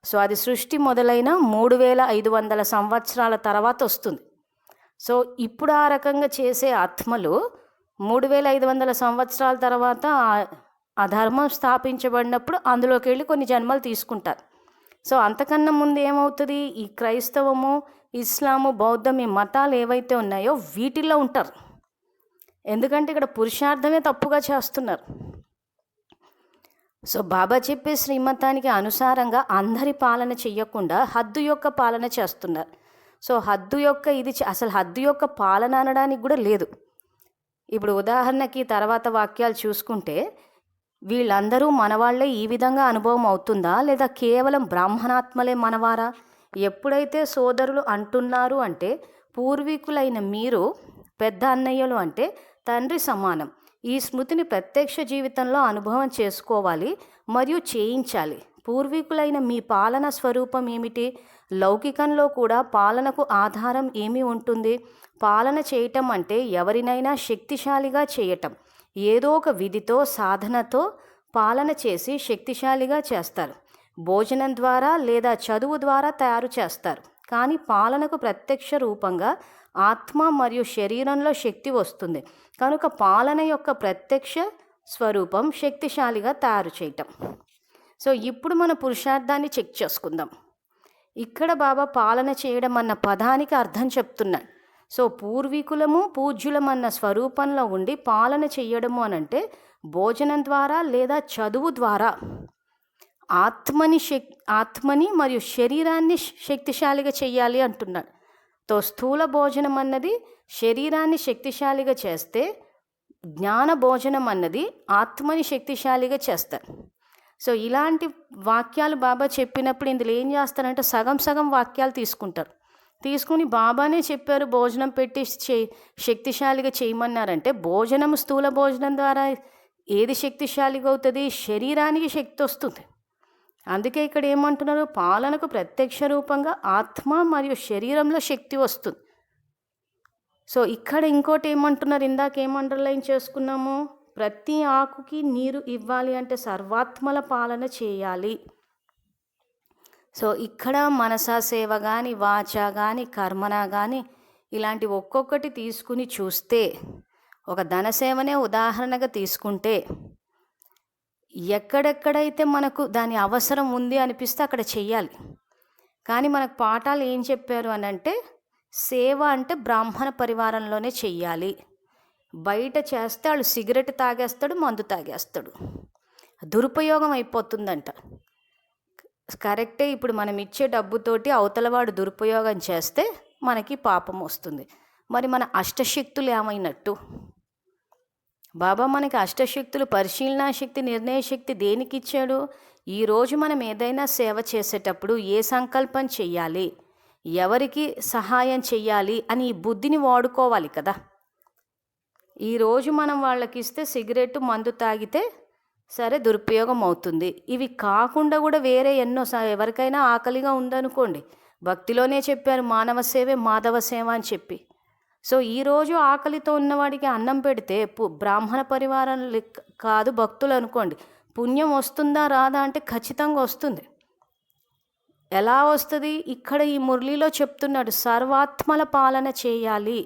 సో అది సృష్టి మొదలైన 3500 సంవత్సరాల తర్వాత వస్తుంది. సో ఇప్పుడు ఆ రకంగా చేసే ఆత్మలు 3500 సంవత్సరాల తర్వాత ఆ ధర్మం స్థాపించబడినప్పుడు అందులోకి వెళ్ళి కొన్ని జన్మలు తీసుకుంటారు. సో అంతకన్నా ముందు ఏమవుతుంది, ఈ క్రైస్తవము, ఇస్లాము, బౌద్ధం, ఈ మతాలు ఏవైతే ఉన్నాయో వీటిల్లో ఉంటారు. ఎందుకంటే ఇక్కడ పురుషార్థమే తప్పుగా చేస్తున్నారు. సో బాబా చెప్పే శ్రీమతానికి అనుసారంగా అందరి పాలన చెయ్యకుండా హద్దు యొక్క పాలన చేస్తున్నారు. సో హద్దు యొక్క ఇది అసలు హద్దు యొక్క పాలన అనడానికి కూడా లేదు. ఇప్పుడు ఉదాహరణకి తర్వాత వాక్యాలు చూసుకుంటే, వీళ్ళందరూ మనవాళ్లే ఈ విధంగా అనుభవం అవుతుందా, లేదా కేవలం బ్రాహ్మణాత్మలే మనవారా? ఎప్పుడైతే సోదరులు అంటున్నారు అంటే పూర్వీకులైన మీరు, పెద్ద అన్నయ్యలు అంటే తండ్రి సమానం. ఈ స్మృతిని ప్రత్యక్ష జీవితంలో అనుభవం చేసుకోవాలి మరియు చేయించాలి. పూర్వీకులైన మీ పాలన స్వరూపం ఏమిటి? లౌకికంలో కూడా పాలనకు ఆధారం ఏమి ఉంటుంది? పాలన చేయటం అంటే ఎవరినైనా శక్తిశాలిగా చేయటం. ఏదో ఒక విధితో, సాధనతో పాలన చేసి శక్తిశాలిగా చేస్తారు. భోజనం ద్వారా లేదా చదువు ద్వారా తయారు చేస్తారు. కానీ పాలనకు ప్రత్యక్ష రూపంగా ఆత్మ మరియు శరీరంలో శక్తి వస్తుంది. కనుక పాలన యొక్క ప్రత్యక్ష స్వరూపం శక్తిశాలిగా తయారు చేయటం. సో ఇప్పుడు మన పురుషార్థాన్ని చెక్ చేసుకుందాం. ఇక్కడ బాబా పాలన చేయడం అన్న పదానికి అర్థం చెప్తున్నాడు. సో పూర్వీకులము, పూజ్యులమన్న స్వరూపంలో ఉండి పాలన చెయ్యడము అనంటే భోజనం ద్వారా లేదా చదువు ద్వారా ఆత్మని మరియు శరీరాన్ని శక్తిశాలిగా చెయ్యాలి అంటున్నాడు. తో స్థూల భోజనం అన్నది శరీరాన్ని శక్తిశాలిగా చేస్తే, జ్ఞాన భోజనం అన్నది ఆత్మని శక్తిశాలిగా చేస్తారు. సో ఇలాంటి వాక్యాలు బాబా చెప్పినప్పుడు ఇందులో ఏం చేస్తారంటే సగం సగం వాక్యాలు తీసుకుని బాబానే చెప్పారు భోజనం పెట్టి శక్తిశాలిగా చేయమన్నారంటే, భోజనం స్థూల భోజనం ద్వారా ఏది శక్తిశాలిగా అవుతుంది? శరీరానికి శక్తి వస్తుంది. అందుకే ఇక్కడ ఏమంటున్నారు, పాలనకు ప్రత్యక్ష రూపంగా ఆత్మ మరియు శరీరంలో శక్తి వస్తుంది. సో ఇక్కడ ఇంకోటి ఏమంటున్నారు, ఇందాక ఏం అండర్లైన్ చేసుకున్నాము, ప్రతి ఆకుకి నీరు ఇవ్వాలి అంటే సర్వాత్మల పాలన చేయాలి. సో ఇక్కడ మనసా సేవ కానీ, వాచ కానీ, కర్మన కానీ ఇలాంటి ఒక్కొక్కటి తీసుకుని చూస్తే, ఒక ధనసేవనే ఉదాహరణగా తీసుకుంటే, ఎక్కడెక్కడైతే మనకు దాని అవసరం ఉంది అనిపిస్తే అక్కడ చెయ్యాలి. కానీ మనకు పాఠాలు ఏం చెప్పారు అని అంటే, సేవ అంటే బ్రాహ్మణ పరివారంలోనే చెయ్యాలి. బయట చేస్తే వాళ్ళు సిగరెట్ తాగేస్తాడు, మందు తాగేస్తాడు, దురుపయోగం అయిపోతుందంట. కరెక్టే. ఇప్పుడు మనం ఇచ్చే డబ్బుతోటి అవతలవాడు దురుపయోగం చేస్తే మనకి పాపం వస్తుంది. మరి మన అష్టశక్తులు ఏమైనట్టు? బాబా మనకి అష్టశక్తులు, పరిశీలనా శక్తి, నిర్ణయ శక్తి దేనికి ఇచ్చాడు? ఈరోజు మనం ఏదైనా సేవ చేసేటప్పుడు ఏ సంకల్పం చెయ్యాలి, ఎవరికి సహాయం చెయ్యాలి అని ఈ బుద్ధిని వాడుకోవాలి కదా. ఈరోజు మనం వాళ్ళకి ఇస్తే సిగరెట్, మందు తాగితే సరే దురుపయోగం అవుతుంది. ఇవి కాకుండా కూడా వేరే ఎన్నో, ఎవరికైనా ఆకలిగా ఉందనుకోండి, భక్తిలోనే చెప్పారు మానవ సేవే మాధవ సేవ అని చెప్పి. సో ఈరోజు ఆకలితో ఉన్నవాడికి అన్నం పెడితే బ్రాహ్మణ పరివారం కాదు భక్తులు అనుకోండి, పుణ్యం వస్తుందా రాదా అంటే ఖచ్చితంగా వస్తుంది. ఎలా వస్తుంది? ఇక్కడ ఈ మురళిలో చెప్తున్నాడు, సర్వాత్మల పాలన చేయాలి.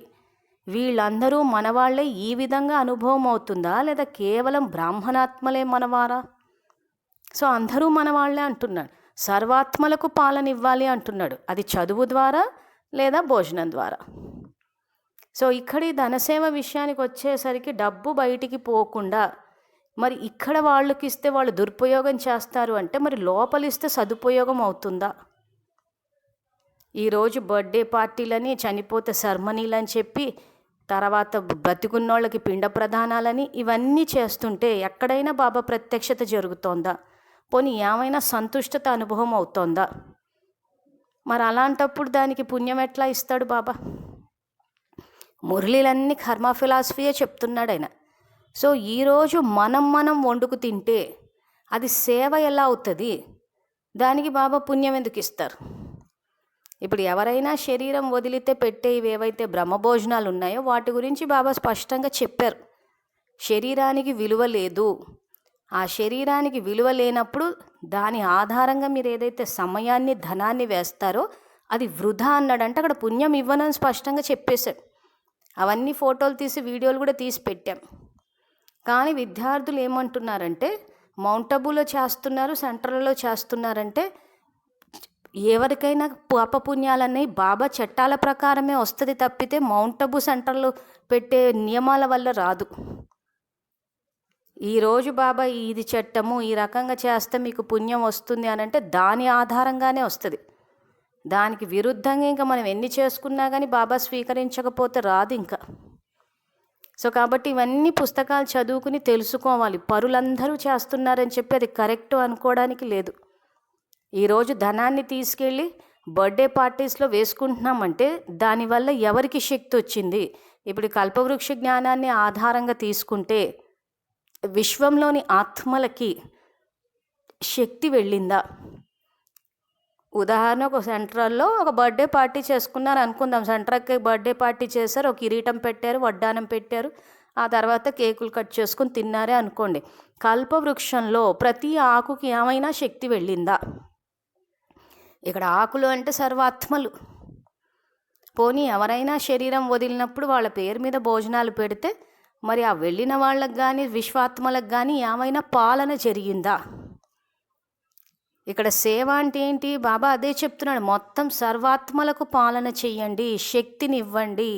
వీళ్ళందరూ మనవాళ్లే ఈ విధంగా అనుభవం అవుతుందా, లేదా కేవలం బ్రాహ్మణాత్మలే మనవారా? సో అందరూ మనవాళ్లే అంటున్నాడు. సర్వాత్మలకు పాలన ఇవ్వాలి అంటున్నాడు. అది చదువు ద్వారా లేదా భోజనం ద్వారా. సో ఇక్కడ ఈ ధనసేవ విషయానికి వచ్చేసరికి డబ్బు బయటికి పోకుండా, మరి ఇక్కడ వాళ్ళకి ఇస్తే వాళ్ళు దురుపయోగం చేస్తారు అంటే మరి లోపలిస్తే సదుపయోగం అవుతుందా? ఈరోజు బర్త్డే పార్టీలని, చనిపోతే సెర్మనీలని చెప్పి, తర్వాత బతికున్నోళ్ళకి పిండ ప్రదానాలని ఇవన్నీ చేస్తుంటే ఎక్కడైనా బాబా ప్రత్యక్షత జరుగుతోందా? పోనీ ఏమైనా సంతుష్టత అనుభవం అవుతోందా? మరి అలాంటప్పుడు దానికి పుణ్యం ఎట్లా ఇస్తాడు బాబా? మురళీలన్నీ కర్మ ఫిలాసఫీయే చెప్తున్నాడు ఆయన. సో ఈరోజు మనం వండుకు తింటే అది సేవ ఎలా అవుతుంది? దానికి బాబా పుణ్యం ఎందుకు ఇస్తారు? ఇప్పుడు ఎవరైనా శరీరం వదిలితే పెట్టే ఇవేవైతే బ్రహ్మభోజనాలు ఉన్నాయో వాటి గురించి బాబా స్పష్టంగా చెప్పారు. శరీరానికి విలువ లేదు. ఆ శరీరానికి విలువ లేనప్పుడు దాని ఆధారంగా మీరు ఏదైతే సమయాన్ని ధనాన్ని వేస్తారో అది వృధా అన్నాడంటే అక్కడ పుణ్యం ఇవ్వనని స్పష్టంగా చెప్పేశాడు. అవన్నీ ఫోటోలు తీసి వీడియోలు కూడా తీసి పెట్టాం. కానీ విద్యార్థులు ఏమంటున్నారంటే మౌంట్ అబూలో చేస్తున్నారు, సెంటర్లలో చేస్తున్నారంటే ఎవరికైనా పాపపుణ్యాలన్నీ బాబా చట్టాల ప్రకారమే వస్తుంది తప్పితే మౌంట్ అబూ సెంటర్లో పెట్టే నియమాల వల్ల రాదు. ఈరోజు బాబా ఇది చట్టము, ఈ రకంగా చేస్తే మీకు పుణ్యం వస్తుంది అని అంటే దాని ఆధారంగానే వస్తుంది. దానికి విరుద్ధంగా ఇంకా మనం ఎన్ని చేసుకున్నా కానీ బాబా స్వీకరించకపోతే రాదు ఇంకా. సో కాబట్టి ఇవన్నీ పుస్తకాలు చదువుకుని తెలుసుకోవాలి. పరులందరూ చేస్తున్నారని చెప్పి అది కరెక్ట్ అనుకోవడానికి లేదు. ఈరోజు ధనాన్ని తీసుకెళ్ళి బర్త్డే పార్టీస్లో వేసుకుంటున్నామంటే దానివల్ల ఎవరికి శక్తి వచ్చింది? ఇప్పుడు కల్పవృక్ష జ్ఞానాన్ని ఆధారంగా తీసుకుంటే విశ్వంలోని ఆత్మలకి శక్తి వెళ్ళిందా? ఉదాహరణకు ఒక సెంట్రల్లో ఒక బర్త్డే పార్టీ చేసుకున్నారు అనుకుందాం. సెంటర్కి బర్త్డే పార్టీ చేశారు, ఒక కిరీటం పెట్టారు, వడ్డానం పెట్టారు, ఆ తర్వాత కేకులు కట్ చేసుకుని తిన్నారే అనుకోండి. కల్పవృక్షంలో ప్రతి ఆకుకి ఏమైనా శక్తి వెళ్ళిందా? ఇక్కడ ఆకులు అంటే సర్వాత్మలు. పోనీ ఎవరైనా శరీరం వదిలినప్పుడు వాళ్ళ పేరు మీద భోజనాలు పెడితే మరి ఆ వెళ్ళిన వాళ్ళకి కానీ విశ్వాత్మలకు కానీ ఏమైనా పాలన జరిగిందా? ఇక్కడ సేవ అంటే ఏంటి? బాబా అదే చెప్తున్నాడు, మొత్తం సర్వాత్మలకు పాలన చెయ్యండి, శక్తిని ఇవ్వండి.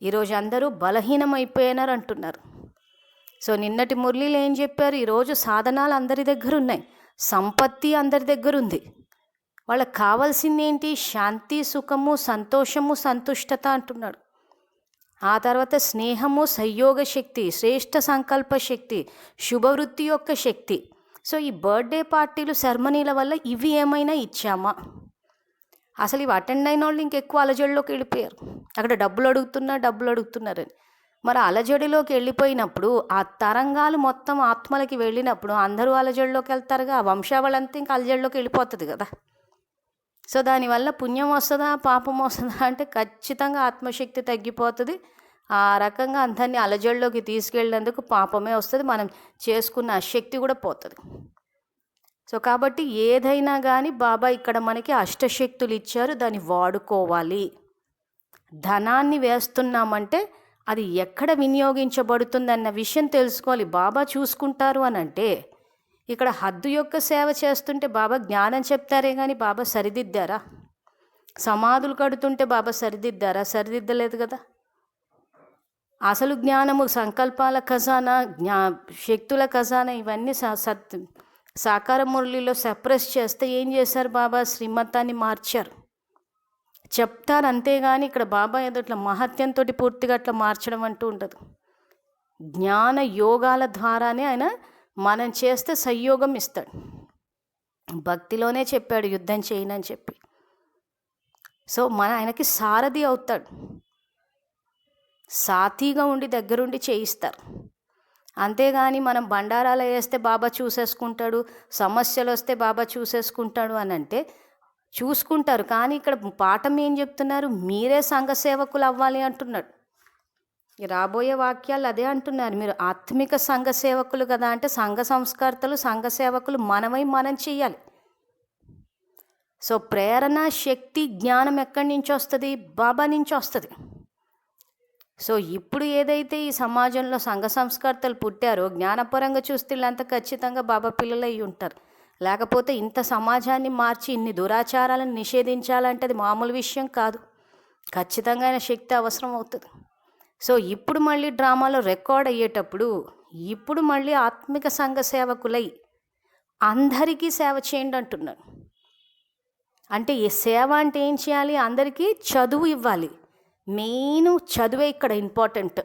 ఈరోజు అందరూ బలహీనమైపోయినారు అంటున్నారు. సో నిన్నటి మురళీలు ఏం చెప్పారు? ఈరోజు సాధనాలు అందరి దగ్గర ఉన్నాయి, సంపత్తి అందరి దగ్గర ఉంది. వాళ్ళకి కావాల్సింది ఏంటి? శాంతి, సుఖము, సంతోషము, సంతుష్టత అంటున్నాడు. ఆ తర్వాత స్నేహము, సంయోగ శక్తి, శ్రేష్ఠ సంకల్ప శక్తి, శుభవృత్తి యొక్క శక్తి. సో ఈ బర్త్డే పార్టీలు, సెరమనీల వల్ల ఇవి ఏమైనా ఇచ్చామా? అసలు ఇవి అటెండ్ అయిన వాళ్ళు ఇంకెక్కువ అలజడిలోకి వెళ్ళిపోయారు. అక్కడ డబ్బులు అడుగుతున్నారని. మరి అలజడిలోకి వెళ్ళిపోయినప్పుడు ఆ తరంగాలు మొత్తం ఆత్మలకి వెళ్ళినప్పుడు అందరూ అలజడిలోకి వెళ్తారుగా. ఆ వంశావళంతా ఇంకా అలజడిలోకి వెళ్ళిపోతుంది కదా. సో దానివల్ల పుణ్యం వస్తుందా, పాపం వస్తుందా అంటే ఖచ్చితంగా ఆత్మశక్తి తగ్గిపోతుంది. ఆ రకంగా అందరినీ అలజడిలోకి తీసుకెళ్ళినందుకు పాపమే వస్తుంది, మనం చేసుకున్న శక్తి కూడా పోతుంది. సో కాబట్టి ఏదైనా కానీ బాబా ఇక్కడ మనకి అష్టశక్తులు ఇచ్చారు, దాన్ని వాడుకోవాలి. ధనాన్ని వేస్తున్నామంటే అది ఎక్కడ వినియోగించబడుతుంది అన్న విషయం తెలుసుకోవాలి. బాబా చూసుకుంటారు అని అంటే ఇక్కడ హద్దు యొక్క సేవ చేస్తుంటే బాబా జ్ఞానం చెప్తారే కానీ బాబా సరిదిద్దారా? సమాధులు కడుతుంటే బాబా సరిదిద్దారా? సరిదిద్దలేదు కదా. అసలు జ్ఞానము, సంకల్పాల ఖజానా, శక్తుల ఖజానా ఇవన్నీ సాకార మురళిలో సప్రెస్ చేస్తే ఏం చేశారు బాబా? శ్రీమతాన్ని మార్చారు, చెప్తారు అంతేగాని ఇక్కడ బాబా ఏదో ఇట్లా మహత్యంతో పూర్తిగా అట్లా మార్చడం అంటూ ఉండదు. జ్ఞాన యోగాల ద్వారానే ఆయన మనం చేస్తే సంయోగం ఇస్తాడు. భక్తిలోనే చెప్పాడు యుద్ధం చేయనని చెప్పి. సో ఆయనకి సారథి అవుతాడు, సాథీగా ఉండి దగ్గరుండి చేయిస్తారు. అంతేగాని మనం బండారాలు వేస్తే బాబా చూసేసుకుంటాడు, సమస్యలు వస్తే బాబా చూసేసుకుంటాడు అని అంటే చూసుకుంటారు. కానీ ఇక్కడ పాఠం ఏం చెప్తున్నారు? మీరే సంఘ సేవకులు అవ్వాలి అంటున్నాడు. రాబోయే వాక్యాలు అదే అంటున్నారు, మీరు ఆత్మిక సంఘ సేవకులు కదా అంటే సంఘ సంస్కర్తలు, సంఘ సేవకులు మనమై మనం చెయ్యాలి. సో ప్రేరణ, శక్తి, జ్ఞానం ఎక్కడి నుంచి వస్తుంది? బాబా నుంచి వస్తుంది. సో ఇప్పుడు ఏదైతే ఈ సమాజంలో సంఘ సంస్కర్తలు పుట్టారో జ్ఞానపరంగా చూస్తే వీళ్ళంతా ఖచ్చితంగా బాబా పిల్లలు అయి ఉంటారు. లేకపోతే ఇంత సమాజాన్ని మార్చి ఇన్ని దురాచారాలను నిషేధించాలంటే అది మామూలు విషయం కాదు. ఖచ్చితంగా ఆయన శక్తి అవసరం అవుతుంది. సో ఇప్పుడు మళ్ళీ డ్రామాలో రికార్డ్ అయ్యేటప్పుడు ఇప్పుడు మళ్ళీ ఆత్మిక సంఘ సేవకులై అందరికీ సేవ చేయండి అంటున్నాడు. అంటే ఈ సేవ అంటే ఏం చేయాలి? అందరికీ చదువు ఇవ్వాలి. మెయిన్ చదువే ఇక్కడ ఇంపార్టెంట్.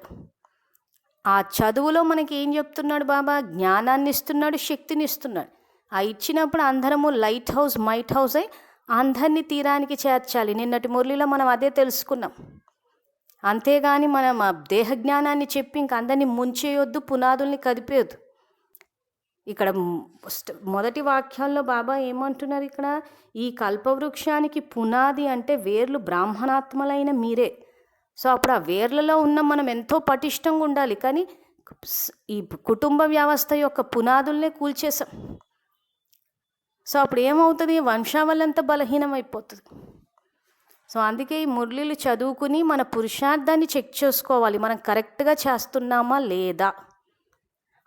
ఆ చదువులో మనకి ఏం చెప్తున్నాడు బాబా? జ్ఞానాన్ని ఇస్తున్నాడు, శక్తిని ఇస్తున్నాడు. ఆ ఇచ్చినప్పుడు అందరము లైట్ హౌస్, మైట్ హౌస్ అయి అందరినీ తీరానికి చేర్చాలి. నిన్నటి మురళిలో మనం అదే తెలుసుకున్నాం. అంతేగాని మనం ఆ దేహ జ్ఞానాన్ని చెప్పి ఇంక అందరినీ ముంచేయొద్దు, పునాదుల్ని కదిపేయొద్దు. ఇక్కడ మొదటి వాక్యాల్లో బాబా ఏమంటున్నారు ఇక్కడ, ఈ కల్పవృక్షానికి పునాది అంటే వేర్లు బ్రాహ్మణాత్మలైన మీరే. సో అప్పుడు ఆ వేర్లలో ఉన్న మనం ఎంతో పటిష్టంగా ఉండాలి. కానీ ఈ కుటుంబ వ్యవస్థ యొక్క పునాదుల్నే కూల్చేసాం. సో అప్పుడు ఏమవుతుంది, వంశావళంతా బలహీనమైపోతుంది. సో అందుకే ఈ మురళీలు చదువుకుని మన పురుషార్థాన్ని చెక్ చేసుకోవాలి, మనం కరెక్ట్గా చేస్తున్నామా లేదా.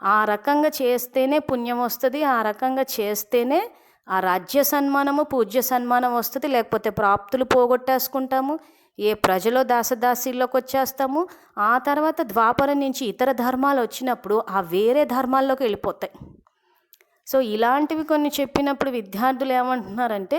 ఆ రకంగా చేస్తేనే పుణ్యం వస్తుంది, ఆ రకంగా చేస్తేనే ఆ రాజ్య సన్మానము పూజ్య సన్మానం వస్తుంది. లేకపోతే ప్రాప్తులు పోగొట్టేసుకుంటాము, ఏ ప్రజలో దాసదాసీల్లోకి వచ్చేస్తాము. ఆ తర్వాత ద్వాపరం నుంచి ఇతర ధర్మాలు వచ్చినప్పుడు ఆ వేరే ధర్మాల్లోకి వెళ్ళిపోతాయి. సో ఇలాంటివి కొన్ని చెప్పినప్పుడు విద్యార్థులు ఏమంటున్నారంటే,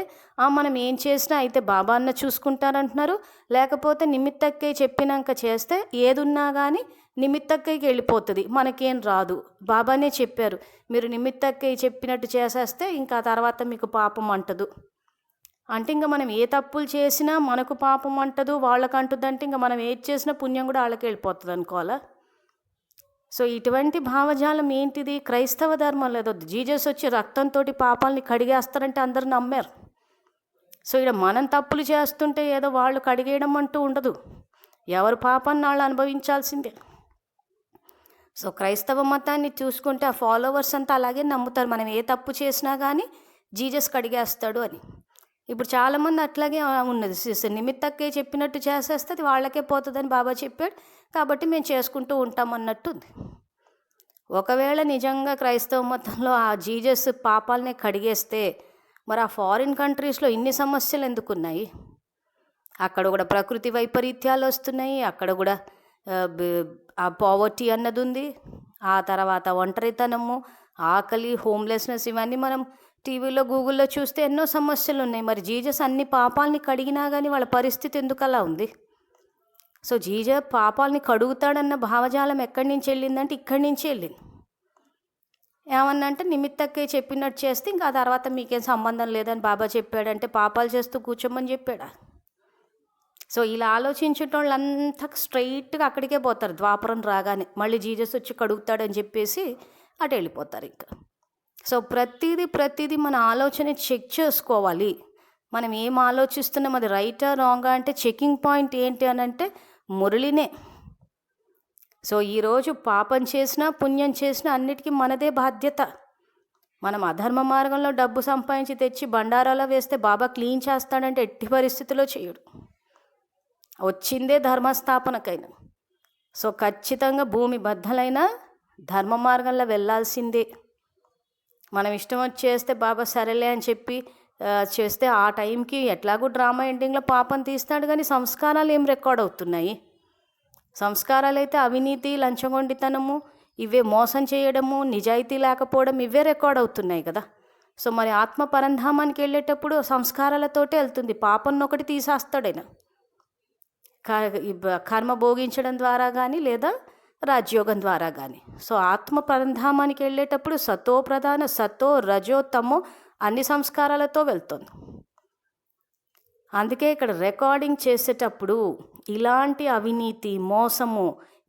మనం ఏం చేసినా అయితే బాబా అన్న చూసుకుంటారంటున్నారు, లేకపోతే నిమిత్తక్కై చెప్పినాక చేస్తే ఏదున్నా కానీ నిమిత్తక్కైకి వెళ్ళిపోతుంది, మనకేం రాదు. బాబానే చెప్పారు, మీరు నిమిత్తక్కై చెప్పినట్టు చేసేస్తే ఇంకా తర్వాత మీకు పాపం అంటదు. అంటే ఇంకా మనం ఏ తప్పులు చేసినా మనకు పాపం అంటదు, వాళ్ళకు అంటుందంటే ఇంకా మనం ఏది చేసినా పుణ్యం కూడా వాళ్ళకి వెళ్ళిపోతుంది అనుకోవాలా. సో ఇటువంటి భావజాలం ఏంటిది, క్రైస్తవ ధర్మం లేదో. జీజస్ వచ్చి రక్తంతో పాపాలని కడిగేస్తారంటే అందరూ నమ్మారు. సో ఇక్కడ మనం తప్పులు చేస్తుంటే ఏదో వాళ్ళు కడిగేయడం అంటూ ఉండదు, ఎవరు పాపాన్ని వాళ్ళు అనుభవించాల్సిందే. సో క్రైస్తవ మతాన్ని చూసుకుంటే ఆ ఫాలోవర్స్ అంతా అలాగే నమ్ముతారు, మనం ఏ తప్పు చేసినా కానీ జీజస్ కడిగేస్తాడు అని. ఇప్పుడు చాలామంది అట్లాగే ఉన్నది, నిమిత్తకే చెప్పినట్టు చేసేస్తే అది వాళ్ళకే పోతుందని బాబా చెప్పాడు కాబట్టి మేము చేసుకుంటూ ఉంటాం అన్నట్టు ఉంది. ఒకవేళ నిజంగా క్రైస్తవ మతంలో ఆ జీజస్ పాపాలనే కడిగేస్తే మరి ఆ ఫారిన్ కంట్రీస్లో ఇన్ని సమస్యలు ఎందుకున్నాయి? అక్కడ కూడా ప్రకృతి వైపరీత్యాలు వస్తున్నాయి, అక్కడ కూడా ఆ పావర్టీ అన్నది ఉంది, ఆ తర్వాత ఒంటరితనము, ఆకలి, హోమ్లెస్నెస్, ఇవన్నీ మనం టీవీలో గూగుల్లో చూస్తే ఎన్నో సమస్యలు ఉన్నాయి. మరి జీజస్ అన్ని పాపాలని కడిగినా కానీ వాళ్ళ పరిస్థితి ఎందుకు అలా ఉంది? సో జీజస్ పాపాలని కడుగుతాడన్న భావజాలం ఎక్కడి నుంచి వెళ్ళిందంటే ఇక్కడి నుంచి వెళ్ళింది. ఏమన్నంటే నిమిత్తకే చెప్పినట్టు చేస్తే ఇంకా ఆ తర్వాత మీకేం సంబంధం లేదని బాబా చెప్పాడంటే పాపాలు చేస్తూ కూర్చోమని చెప్పాడా? సో ఇలా ఆలోచించేటోళ్ళంతా స్ట్రైట్గా అక్కడికే పోతారు. ద్వాపరం రాగానే మళ్ళీ జీజస్ వచ్చి కడుగుతాడని చెప్పేసి అటు వెళ్ళిపోతారు ఇంకా. సో ప్రతిదీ మన ఆలోచన చెక్ చేసుకోవాలి. మనం ఏం ఆలోచిస్తున్నాం, అది రైటా రాంగా అంటే చెకింగ్ పాయింట్ ఏంటి అని అంటే మురళినే. సో ఈరోజు పాపం చేసినా పుణ్యం చేసినా అన్నిటికీ మనదే బాధ్యత. మనం అధర్మ మార్గంలో డబ్బు సంపాదించి తెచ్చి బండారాలో వేస్తే బాబా క్లీన్ చేస్తాడంటే ఎట్టి పరిస్థితిలో చేయడు. వచ్చిందే ధర్మస్థాపనకైనా. సో ఖచ్చితంగా భూమి బద్దలైన ధర్మ మార్గంలో వెళ్ళాల్సిందే. మనం ఇష్టం వచ్చి చేస్తే బాబా సరేలే అని చెప్పి చేస్తే ఆ టైంకి ఎట్లాగూ డ్రామా ఎండింగ్లో పాపం తీస్తాడు, కానీ సంస్కారాలు ఏం రికార్డ్ అవుతున్నాయి? సంస్కారాలు అయితే అవినీతి, లంచగొండితనము, ఇవే మోసం చేయడము, నిజాయితీ లేకపోవడం, ఇవే రికార్డ్ అవుతున్నాయి కదా. సో మరి ఆత్మ పరంధామానికి వెళ్ళేటప్పుడు సంస్కారాలతోటే వెళ్తుంది, పాపం ఒకటి తీసేస్తాడైనా కర్మ భోగించడం ద్వారా కానీ లేదా రాజ్యోగం ద్వారా కానీ. సో ఆత్మ పరంధామానికి వెళ్ళేటప్పుడు సతో ప్రధాన, సతో రజో తమో అన్ని సంస్కారాలతో వెళ్తుంది. అందుకే ఇక్కడ రికార్డింగ్ చేసేటప్పుడు ఇలాంటి అవినీతి, మోసము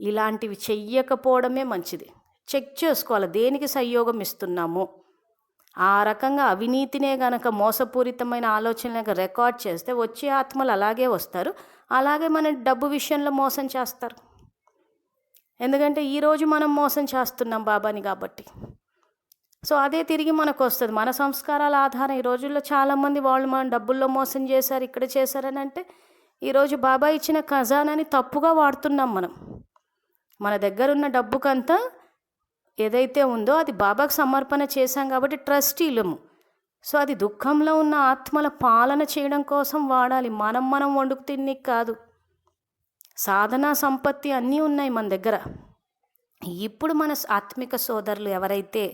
ఇలాంటివి చెయ్యకపోవడమే మంచిది. చెక్ చేసుకోవాలి దేనికి సంయోగం ఇస్తున్నాము. ఆ రకంగా అవినీతినే గనక మోసపూరితమైన ఆలోచనలు రికార్డ్ చేస్తే వచ్చే ఆత్మలు అలాగే వస్తారు, అలాగే మన డబ్బు విషయంలో మోసం చేస్తారు. ఎందుకంటే ఈరోజు మనం మోసం చేస్తున్నాం బాబాని కాబట్టి. సో అదే తిరిగి మనకు వస్తుంది. మన సంస్కారాల ఆధారం ఈ రోజుల్లో చాలామంది వాళ్ళు మన డబ్బుల్లో మోసం చేశారు, ఇక్కడ చేశారని అంటే ఈరోజు బాబా ఇచ్చిన ఖజానాని తప్పుగా వాడుతున్నాం మనం. మన దగ్గర ఉన్న డబ్బుకంతా ఏదైతే ఉందో అది బాబాకు సమర్పణ చేశాం కాబట్టి ట్రస్టీలము. సో అది దుఃఖంలో ఉన్న ఆత్మల పాలన చేయడం కోసం వాడాలి, మనం వండుకు తిన్నికి కాదు. సాధనా సంపత్తి అన్నీ ఉన్నాయి మన దగ్గర. ఇప్పుడు మన ఆత్మిక సోదరులు ఎవరైతే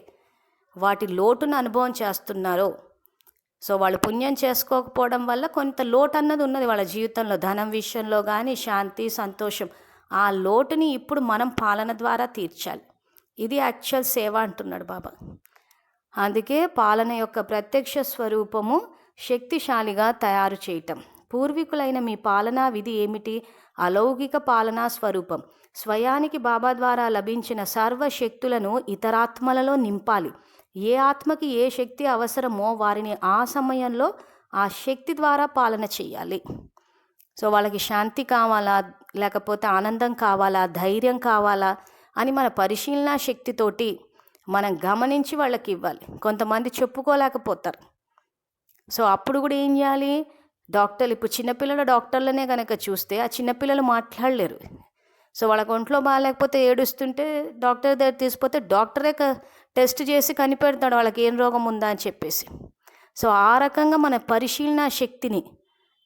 వాటి లోటును అనుభవం చేస్తున్నారో, సో వాళ్ళు పుణ్యం చేసుకోకపోవడం వల్ల కొంత లోటు అన్నది ఉన్నది వాళ్ళ జీవితంలో, ధనం విషయంలో కానీ, శాంతి, సంతోషం, ఆ లోటుని ఇప్పుడు మనం పాలన ద్వారా తీర్చాలి. ఇది యాక్చువల్ సేవ అంటున్నాడు బాబా. అందుకే పాలన యొక్క ప్రత్యక్ష స్వరూపము శక్తిశాలిగా తయారు చేయటం. పూర్వీకులైన మీ పాలనా విధి ఏమిటి? అలౌకిక పాలనా స్వరూపం. స్వయానికి బాబా ద్వారా లభించిన సర్వశక్తులను ఇతరాత్మలలో నింపాలి. ఏ ఆత్మకి ఏ శక్తి అవసరమో వారిని ఆ సమయంలో ఆ శక్తి ద్వారా పాలన చేయాలి. సో వాళ్ళకి శాంతి కావాలా, లేకపోతే ఆనందం కావాలా, ధైర్యం కావాలా అని మన పరిశీలన శక్తితోటి మనం గమనించి వాళ్ళకి ఇవ్వాలి. కొంతమంది చెప్పుకోలేకపోతారు. సో అప్పుడు కూడా ఏం చేయాలి? డాక్టర్లు, ఇప్పుడు చిన్నపిల్లల డాక్టర్లనే కనుక చూస్తే ఆ చిన్నపిల్లలు మాట్లాడలేరు. సో వాళ్ళకి ఒంట్లో బాగాలేకపోతే ఏడుస్తుంటే డాక్టర్ దగ్గర తీసుకుపోతే డాక్టరే టెస్ట్ చేసి కనిపెడతాడు వాళ్ళకి ఏం రోగం ఉందా అని చెప్పేసి. సో ఆ రకంగా మన పరిశీలన శక్తిని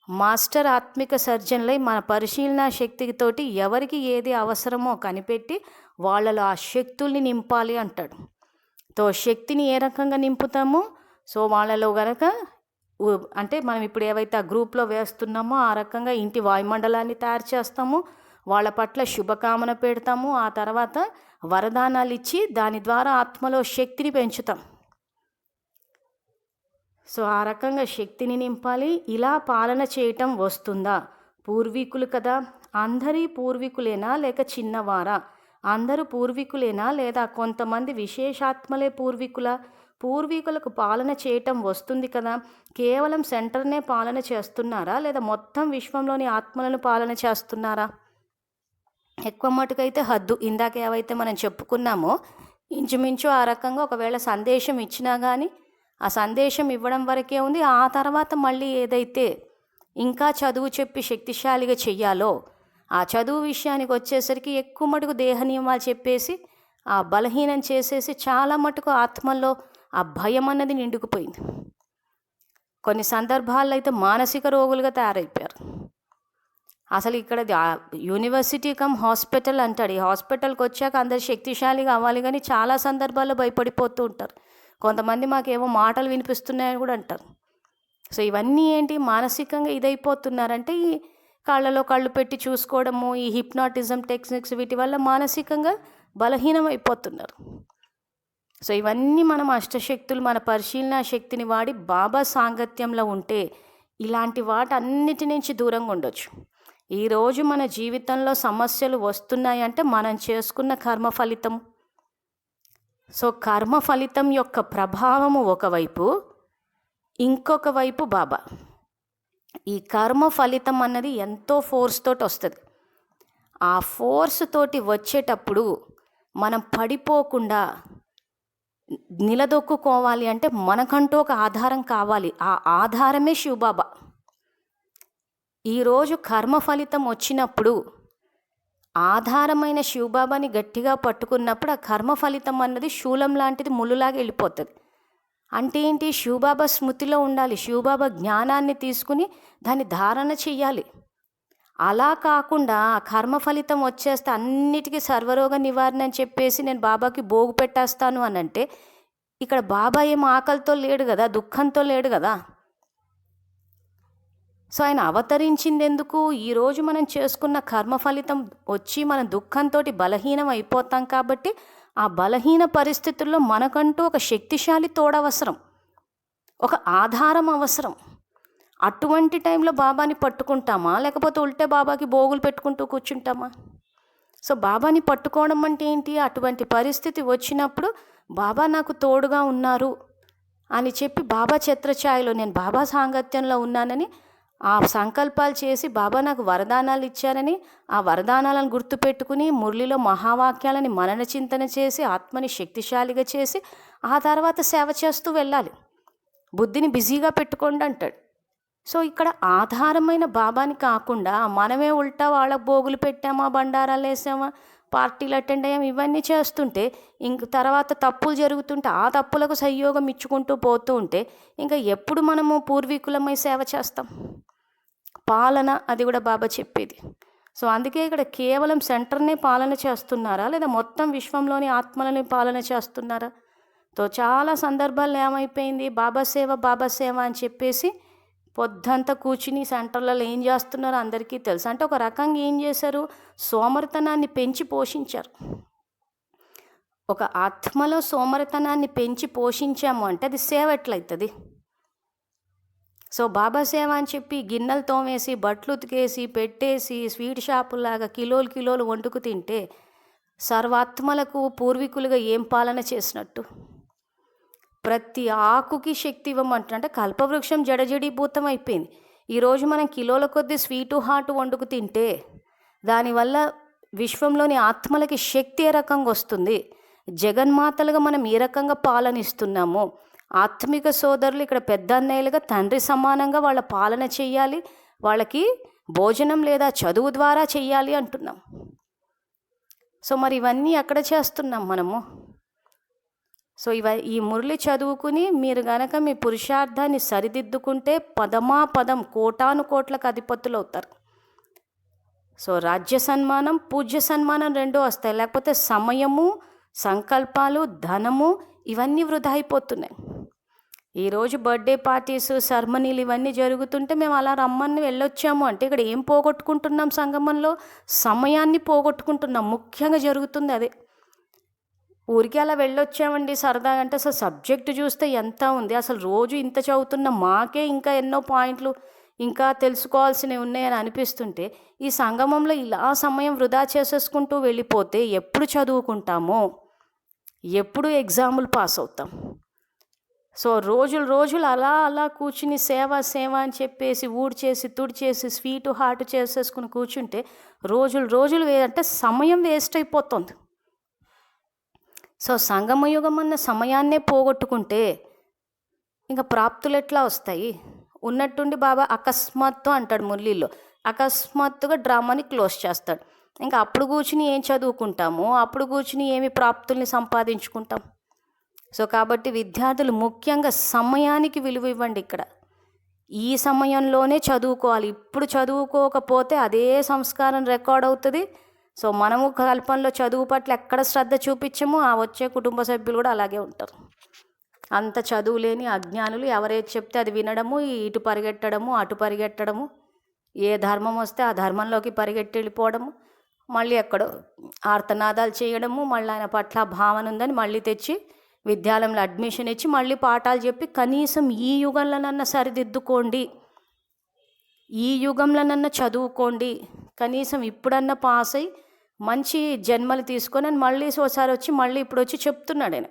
మాస్టర్ ఆత్మిక సర్జన్లై మన పరిశీలన శక్తితోటి ఎవరికి ఏది అవసరమో కనిపెట్టి వాళ్ళలో ఆ శక్తుల్ని నింపాలి అంటాడు. తో శక్తిని ఏ రకంగా నింపుతామో, సో వాళ్ళలో గనక అంటే మనం ఇప్పుడు ఏవైతే ఆ గ్రూప్లో వేస్తున్నామో ఆ రకంగా ఇంటి వాయుమండలాన్ని తయారు చేస్తాము, వాళ్ళ పట్ల శుభకామన పెడతాము, ఆ తర్వాత వరదానాలు ఇచ్చి దాని ద్వారా ఆత్మలో శక్తిని పెంచుతాం. సో ఆ రకంగా శక్తిని నింపాలి. ఇలా పాలన చేయటం వస్తుందా? పూర్వీకులు కదా, అందరి పూర్వీకులేనా లేక చిన్నవారా? అందరూ పూర్వీకులేనా లేదా కొంతమంది విశేషాత్మలే పూర్వీకుల? పూర్వీకులకు పాలన చేయటం వస్తుంది కదా, కేవలం సెంటర్నే పాలన చేస్తున్నారా లేదా మొత్తం విశ్వంలోని ఆత్మలను పాలన చేస్తున్నారా? ఎక్కువ మటుకైతే హద్దు. ఇందాక ఏవైతే మనం చెప్పుకున్నామో ఇంచుమించు ఆ రకంగా ఒకవేళ సందేశం ఇచ్చినా కానీ ఆ సందేశం ఇవ్వడం వరకే ఉంది. ఆ తర్వాత మళ్ళీ ఏదైతే ఇంకా చదువు చెప్పి శక్తిశాలిగా చెయ్యాలో ఆ చదువు విషయానికి వచ్చేసరికి ఎక్కువ మటుకు దేహ నియమాలు చెప్పేసి ఆ బలహీనం చేసేసి చాలా మటుకు ఆత్మల్లో ఆ భయం అన్నది నిండుకుపోయింది. కొన్ని సందర్భాల్లో అయితే మానసిక రోగులుగా తయారైపోయారు. అసలు ఇక్కడ యూనివర్సిటీ కమ్ హాస్పిటల్ అంటాడు. ఈ హాస్పిటల్కి వచ్చాక అందరు శక్తిశాలిగా అవ్వాలి, కానీ చాలా సందర్భాల్లో భయపడిపోతూ ఉంటారు. కొంతమంది మాకేమో మాటలు వినిపిస్తున్నాయని కూడా అంటారు. సో ఇవన్నీ ఏంటి, మానసికంగా ఇదైపోతున్నారంటే ఈ కాళ్ళలో కళ్ళు పెట్టి చూసుకోవడము, ఈ హిప్నాటిజం టెక్నిక్స్, వీటి వల్ల మానసికంగా బలహీనం అయిపోతున్నారు. సో ఇవన్నీ మనం అష్టశక్తులు మన పరిశీలన శక్తిని వాడి బాబా సాంగత్యంలో ఉంటే ఇలాంటి వాటన్నిటి నుంచి దూరంగా ఉండొచ్చు. ఈరోజు మన జీవితంలో సమస్యలు వస్తున్నాయంటే మనం చేసుకున్న కర్మ ఫలితం. సో కర్మ ఫలితం యొక్క ప్రభావము ఒకవైపు, ఇంకొక వైపు బాబా. ఈ కర్మ ఫలితం అన్నది ఎంతో ఫోర్స్ తోటి వస్తుంది. ఆ ఫోర్స్ తోటి వచ్చేటప్పుడు మనం పడిపోకుండా నిలదొక్కుకోవాలి అంటే మనకంటూ ఒక ఆధారం కావాలి. ఆ ఆధారమే శివబాబా. ఈరోజు కర్మ ఫలితం వచ్చినప్పుడు ఆధారమైన శివబాబాని గట్టిగా పట్టుకున్నప్పుడు ఆ కర్మ ఫలితం అన్నది శూలం లాంటిది, ముళ్ళులాగా వెళ్ళిపోతుంది. అంటే ఏంటి, శివబాబా స్మృతిలో ఉండాలి, శివబాబా జ్ఞానాన్ని తీసుకుని దాన్ని ధారణ చెయ్యాలి. అలా కాకుండా ఆ కర్మ ఫలితం వచ్చేస్తే అన్నిటికీ సర్వరోగ నివారణ అని చెప్పేసి నేను బాబాకి భోగు పెట్టేస్తాను అని అంటే ఇక్కడ బాబా ఏం ఆకలితో లేడు కదా, దుఃఖంతో లేడు కదా. సో ఆయన అవతరించింది ఎందుకు? ఈరోజు మనం చేసుకున్న కర్మ ఫలితం వచ్చి మనం దుఃఖంతో బలహీనం అయిపోతాం కాబట్టి ఆ బలహీన పరిస్థితుల్లో మనకంటూ ఒక శక్తిశాలి తోడవసరం, ఒక ఆధారం అవసరం. అటువంటి టైంలో బాబాని పట్టుకుంటామా లేకపోతే ఉల్టే బాబాకి భోగులు పెట్టుకుంటూ కూర్చుంటామా? సో బాబాని పట్టుకోవడం అంటే ఏంటి? అటువంటి పరిస్థితి వచ్చినప్పుడు బాబా నాకు తోడుగా ఉన్నారు అని చెప్పి బాబా ఛత్రఛాయలో నేను బాబా సాంగత్యంలో ఉన్నానని ఆ సంకల్పాలు చేసి బాబా నాకు వరదానాలు ఇచ్చారని ఆ వరదానాలను గుర్తుపెట్టుకుని మురళిలో మహావాక్యాలని మనన చింతన చేసి ఆత్మని శక్తిశాలిగా చేసి ఆ తర్వాత సేవ చేస్తూ వెళ్ళాలి. బుద్ధిని బిజీగా పెట్టుకోండి అంటాడు. సో ఇక్కడ ఆధారమైన బాబాని కాకుండా మనమే ఉల్టా వాళ్ళకు భోగులు పెట్టామా, బండారాలు వేసామా, పార్టీలు అటెండ్ అయ్యాము, ఇవన్నీ చేస్తుంటే ఇంక తర్వాత తప్పులు జరుగుతుంటే ఆ తప్పులకు సహయోగం ఇచ్చుకుంటూ పోతూ ఉంటే ఇంకా ఎప్పుడు మనము పూర్వీకులమై సేవ చేస్తాం? పాలన, అది కూడా బాబా చెప్పేది. సో అందుకే ఇక్కడ కేవలం సెంటర్నే పాలన చేస్తున్నారా లేదా మొత్తం విశ్వంలోని ఆత్మలని పాలన చేస్తున్నారా? తో చాలా సందర్భాల్లో ఏమైపోయింది, బాబా సేవ అని చెప్పేసి పొద్దంతా కూర్చుని సెంటర్లలో ఏం చేస్తున్నారో అందరికీ తెలుసు. అంటే ఒక రకంగా ఏం చేశారు, సోమరితనాన్ని పెంచి పోషించారు. ఒక ఆత్మలో సోమరితనాన్ని పెంచి పోషించాము అంటే అది సేవ ఎట్లయితుంది? సో బాబా సేవ అని చెప్పి గిన్నెలు తోమేసి బట్టలు ఉతికేసి పెట్టేసి స్వీట్ షాపులాగా కిలోలు కిలోలు వండుకు తింటే సర్వాత్మలకు పూర్వీకులుగా ఏం పాలన చేసినట్టు? ప్రతి ఆకుకి శక్తి ఇవ్వమంటే కల్పవృక్షం జడజడీభూతం అయిపోయింది. ఈరోజు మనం కిలోల కొద్దీ స్వీటు హాటు వండుకు తింటే దానివల్ల విశ్వంలోని ఆత్మలకి శక్తి ఏ రకంగా వస్తుంది? జగన్మాతలుగా మనం ఏ రకంగా పాలనిస్తున్నాము? ఆత్మిక సోదరులు ఇక్కడ పెద్ద అన్నయ్యలుగా తండ్రి సమానంగా వాళ్ళ పాలన చెయ్యాలి, వాళ్ళకి భోజనం లేదా చదువు ద్వారా చెయ్యాలి అంటున్నాం. సో మరి ఇవన్నీ ఎక్కడ చేస్తున్నాం మనము? సో ఈ మురళి చదువుకుని మీరు గనక మీ పురుషార్థాన్ని సరిదిద్దుకుంటే పదం కోటాను కోట్లకు అధిపతులు అవుతారు. సో రాజ్య సన్మానం, పూజ్య సన్మానం రెండూ వస్తాయి. లేకపోతే సమయము, సంకల్పాలు, ధనము ఇవన్నీ వృధా అయిపోతున్నాయి. ఈరోజు బర్త్డే పార్టీస్, సెర్మనీలు ఇవన్నీ జరుగుతుంటే మేము అలా రమ్మని వెళ్ళొచ్చాము అంటే ఇక్కడ ఏం పోగొట్టుకుంటున్నాం? సంగమంలో సమయాన్ని పోగొట్టుకుంటున్నాం. ముఖ్యంగా జరుగుతుంది అదే. ఊరికి అలా వెళ్ళొచ్చామండి సరదాగా అంటే అసలు సబ్జెక్టు చూస్తే ఎంత ఉంది, అసలు రోజు ఇంత చదువుతున్న మాకే ఇంకా ఎన్నో పాయింట్లు ఇంకా తెలుసుకోవాల్సినవి ఉన్నాయని అనిపిస్తుంటే ఈ సంగమంలో ఇలా సమయం వృధా చేసేసుకుంటూ వెళ్ళిపోతే ఎప్పుడు చదువుకుంటామో, ఎప్పుడు ఎగ్జాములు పాస్ అవుతాం? సో రోజులు అలా కూర్చుని సేవ అని చెప్పేసి ఊడ్చేసి తుడిచేసి స్వీటు హాటు చేసేసుకుని కూర్చుంటే రోజులు అంటే సమయం వేస్ట్ అయిపోతుంది. సో సంగమయుగం అన్న సమయాన్నే పోగొట్టుకుంటే ఇంకా ప్రాప్తులు ఎట్లా వస్తాయి? ఉన్నట్టుండి బాబా అకస్మాత్తు అంటాడు మురళీలో, అకస్మాత్తుగా డ్రామాని క్లోజ్ చేస్తాడు. ఇంకా అప్పుడు కూర్చుని ఏం చదువుకుంటాము? అప్పుడు కూర్చుని ఏమి ప్రాప్తుల్ని సంపాదించుకుంటాం? సో కాబట్టి విద్యార్థులు ముఖ్యంగా సమయానికి విలువ ఇవ్వండి. ఇక్కడ ఈ సమయంలోనే చదువుకోవాలి. ఇప్పుడు చదువుకోకపోతే అదే సంస్కారం రికార్డ్ అవుతుంది. సో మనము కల్పనలో చదువు పట్ల ఎక్కడ శ్రద్ధ చూపించము, ఆ వచ్చే కుటుంబ సభ్యులు కూడా అలాగే ఉంటారు. అంత చదువు లేని అజ్ఞానులు ఎవరైతే చెప్తే అది వినడము, ఇటు పరిగెట్టడము అటు పరిగెట్టడము, ఏ ధర్మం వస్తే ఆ ధర్మంలోకి పరిగెట్టి వెళ్ళిపోవడము, మళ్ళీ ఎక్కడో ఆర్తనాదాలు చేయడము, మళ్ళీ ఆయన పట్ల భావన ఉందని మళ్ళీ తెచ్చి విద్యాలయంలో అడ్మిషన్ ఇచ్చి మళ్ళీ పాఠాలు చెప్పి కనీసం ఈ యుగంలోనన్నా సరిదిద్దుకోండి, ఈ యుగంలోనన్నా చదువుకోండి, కనీసం ఇప్పుడన్నా పాస్ అయ్యి మంచి జన్మలు తీసుకొని అని మళ్ళీ ఒకసారి వచ్చి మళ్ళీ ఇప్పుడు వచ్చి చెప్తున్నాడు ఆయన.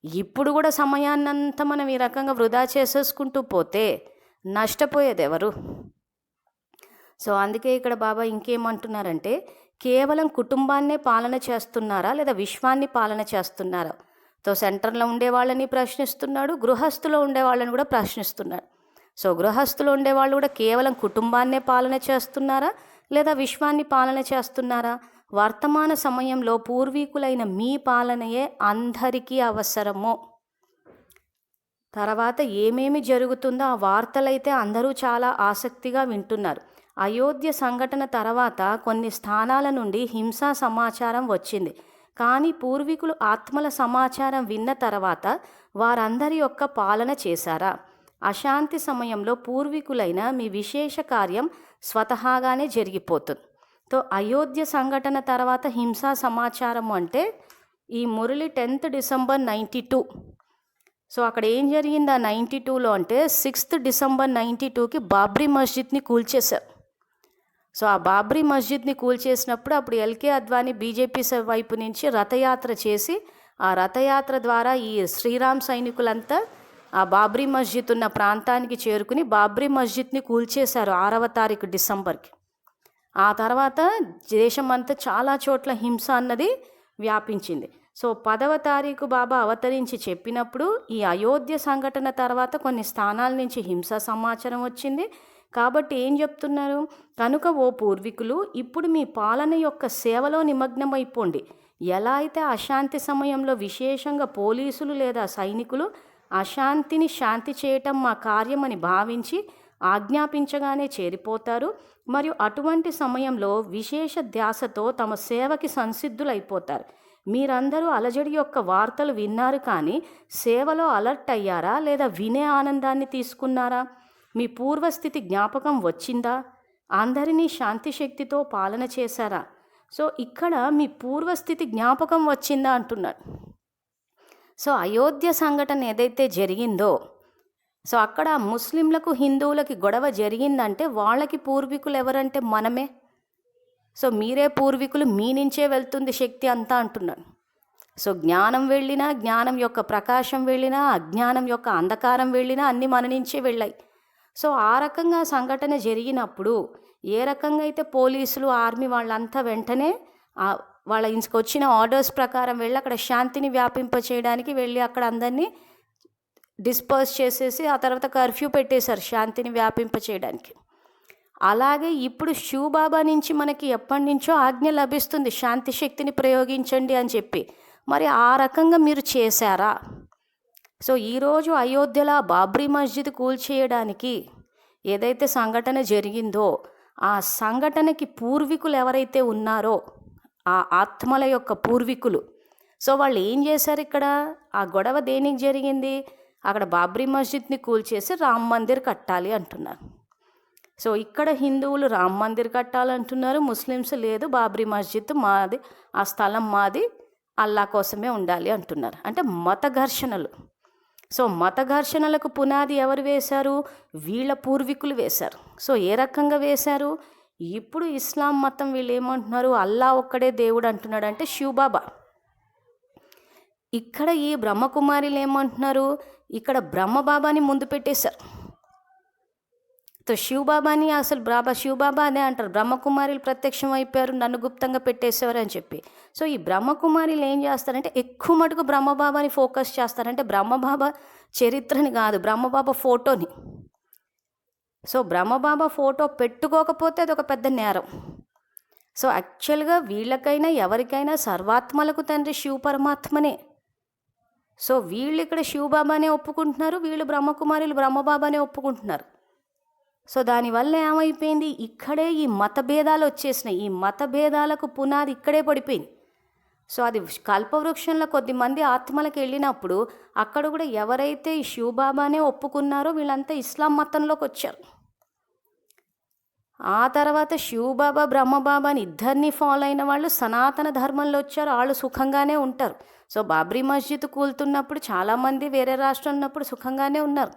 ఇప్పుడు కూడా సమయాన్నంతా మనం ఈ రకంగా వృధా చేసేసుకుంటూ పోతే నష్టపోయేది ఎవరు? సో అందుకే ఇక్కడ బాబా ఇంకేమంటున్నారంటే కేవలం కుటుంబాన్నే పాలన చేస్తున్నారా లేదా విశ్వాన్ని పాలన చేస్తున్నారా? సో సెంటర్లో ఉండే వాళ్ళని ప్రశ్నిస్తున్నాడు, గృహస్థులో ఉండే వాళ్ళని కూడా ప్రశ్నిస్తున్నాడు. సో గృహస్థులు ఉండేవాళ్ళు కూడా కేవలం కుటుంబాన్నే పాలన చేస్తున్నారా లేదా విశ్వాన్ని పాలన చేస్తున్నారా? వర్తమాన సమయంలో పూర్వీకులైన మీ పాలనయే అందరికీ అవసరము. తర్వాత ఏమేమి జరుగుతుందో ఆ వార్తలైతే అందరూ చాలా ఆసక్తిగా వింటున్నారు. అయోధ్య సంఘటన తర్వాత కొన్ని స్థానాల నుండి హింసా సమాచారం వచ్చింది. కానీ పూర్వీకులు ఆత్మల సమాచారం విన్న తర్వాత వారందరి యొక్క పాలన చేశారా? అశాంతి సమయంలో పూర్వీకులైన మీ విశేష కార్యం స్వతహాగానే జరిగిపోతుంది. సో అయోధ్య సంఘటన తర్వాత హింసా సమాచారం అంటే ఈ మురళి 10th డిసెంబర్ 92. సో అక్కడ ఏం జరిగింది ఆ 92లో అంటే 6th డిసెంబర్ 92కి బాబ్రీ మస్జిద్ని కూల్చేశారు. సో ఆ బాబ్రీ మస్జిద్ని కూల్చేసినప్పుడు అప్పుడు ఎల్కే అద్వానీ బీజేపీ వైపు నుంచి రథయాత్ర చేసి ఆ రథయాత్ర ద్వారా ఈ శ్రీరామ్ సైనికులంతా ఆ బాబ్రీ మస్జిద్ ఉన్న ప్రాంతానికి చేరుకుని బాబ్రీ మస్జిద్ని కూల్చేశారు 6వ తారీఖు డిసెంబర్కి. ఆ తర్వాత దేశమంతా చాలా చోట్ల హింస అన్నది వ్యాపించింది. సో 10వ తారీఖు బాబా అవతరించి చెప్పినప్పుడు ఈ అయోధ్య సంఘటన తర్వాత కొన్ని స్థానాల నుంచి హింస సమాచారం వచ్చింది. కాబట్టి ఏం చెప్తున్నారు? కనుక ఓ పూర్వీకులు ఇప్పుడు మీ పాలన యొక్క సేవలో నిమగ్నమైపోండి. ఎలా అయితే అశాంతి సమయంలో విశేషంగా పోలీసులు లేదా సైనికులు అశాంతిని శాంతి చేయటం మా కార్యమని భావించి ఆజ్ఞాపించగానే చేరిపోతారు, మరియు అటువంటి సమయంలో విశేష ధ్యాసతో తమ సేవకి సంసిద్ధులైపోతారు. మీరందరూ అలజడి యొక్క వార్తలు విన్నారు, కానీ సేవలో అలర్ట్ అయ్యారా లేదా వినే ఆనందాన్ని తీసుకున్నారా? మీ పూర్వస్థితి జ్ఞాపకం వచ్చిందా? అందరినీ శాంతి శక్తితో పాలన చేశారా? సో ఇక్కడ మీ పూర్వస్థితి జ్ఞాపకం వచ్చిందా అంటున్నాడు. సో అయోధ్య సంఘటన ఏదైతే జరిగిందో సో అక్కడ ముస్లింలకు హిందువులకి గొడవ జరిగిందంటే వాళ్ళకి పూర్వీకులు ఎవరంటే మనమే. సో మీరే పూర్వీకులు, మీ నుంచే వెళ్తుంది శక్తి అంతా అంటున్నాను. సో జ్ఞానం వెళ్ళినా, జ్ఞానం యొక్క ప్రకాశం వెళ్ళినా, అజ్ఞానం యొక్క అంధకారం వెళ్ళినా అన్నీ మన నుంచే వెళ్ళాయి. సో ఆ రకంగా సంఘటన జరిగినప్పుడు ఏ రకంగా అయితే పోలీసులు, ఆర్మీ వాళ్ళంతా వెంటనే వాళ్ళ వచ్చిన ఆర్డర్స్ ప్రకారం వెళ్ళి అక్కడ శాంతిని వ్యాపింప చేయడానికి వెళ్ళి అక్కడ అందరినీ డిస్పర్స్ చేసేసి ఆ తర్వాత కర్ఫ్యూ పెట్టేశారు శాంతిని వ్యాపింప చేయడానికి. అలాగే ఇప్పుడు శివబాబా నుంచి మనకి ఎప్పటి నుంచో ఆజ్ఞ లభిస్తుంది శాంతి శక్తిని ప్రయోగించండి అని చెప్పి. మరి ఆ రకంగా మీరు చేశారా? సో ఈరోజు అయోధ్యలో బాబ్రీ మస్జిద్ కూల్చేయడానికి ఏదైతే సంఘటన జరిగిందో ఆ సంఘటనకి పూర్వీకులు ఎవరైతే ఉన్నారో ఆ ఆత్మల యొక్క పూర్వీకులు, సో వాళ్ళు ఏం చేశారు? ఇక్కడ ఆ గొడవ దేనికి జరిగింది? అక్కడ బాబ్రీ మస్జిద్ని కూల్చేసి రామ్ మందిర్ కట్టాలి అంటున్నారు. సో ఇక్కడ హిందువులు రామ్ మందిర్ కట్టాలంటున్నారు, ముస్లిమ్స్ లేదు బాబ్రీ మస్జిద్ మాది, ఆ స్థలం మాది, అల్లా కోసమే ఉండాలి అంటున్నారు. అంటే మత ఘర్షణలు. సో మత ఘర్షణలకు పునాది ఎవరు వేశారు? వీళ్ళ పూర్వీకులు వేశారు. సో ఏ రకంగా వేశారు? ఇప్పుడు ఇస్లాం మతం వీళ్ళు ఏమంటున్నారు? అల్లా ఒక్కడే దేవుడు అంటున్నాడు, అంటే శివబాబా. ఇక్కడ ఈ బ్రహ్మకుమారిలు ఏమంటున్నారు? ఇక్కడ బ్రహ్మబాబాని ముందు పెట్టేశారు. సో శివబాబాని అసలు శివబాబా అనే అంటారు, బ్రహ్మకుమారిలు ప్రత్యక్షం అయిపోయారు, నన్ను గుప్తంగా పెట్టేసేవారు అని చెప్పి. సో ఈ బ్రహ్మకుమారిలు ఏం చేస్తారంటే ఎక్కువ మటుకు బ్రహ్మబాబాని ఫోకస్ చేస్తారంటే బ్రహ్మబాబా చరిత్రని కాదు, బ్రహ్మబాబా ఫోటోని. సో బ్రహ్మబాబా ఫోటో పెట్టుకోకపోతే అది ఒక పెద్ద నేరం. సో యాక్చువల్గా వీళ్ళకైనా ఎవరికైనా సర్వాత్మలకు తండ్రి శివ పరమాత్మనే. సో వీళ్ళు ఇక్కడ శివబాబానే ఒప్పుకుంటున్నారు, వీళ్ళు బ్రహ్మకుమారులు బ్రహ్మబాబానే ఒప్పుకుంటున్నారు. సో దానివల్ల ఏమైపోయింది? ఇక్కడే ఈ మతభేదాలు వచ్చేసినాయి. ఈ మతభేదాలకు పునాది ఇక్కడే పడిపోయింది. సో అది కల్పవృక్షంలో కొద్దిమంది ఆత్మలకు వెళ్ళినప్పుడు అక్కడ కూడా ఎవరైతే ఈ శివబాబానే ఒప్పుకున్నారో వీళ్ళంతా ఇస్లాం మతంలోకి వచ్చారు. ఆ తర్వాత శివబాబా బ్రహ్మబాబాని ఇద్దరిని ఫాలో అయిన వాళ్ళు సనాతన ధర్మంలో వచ్చారు, వాళ్ళు సుఖంగానే ఉంటారు. సో బాబ్రీ మస్జిద్ కూలుతున్నప్పుడు చాలామంది వేరే రాష్ట్రం ఉన్నప్పుడు సుఖంగానే ఉన్నారు.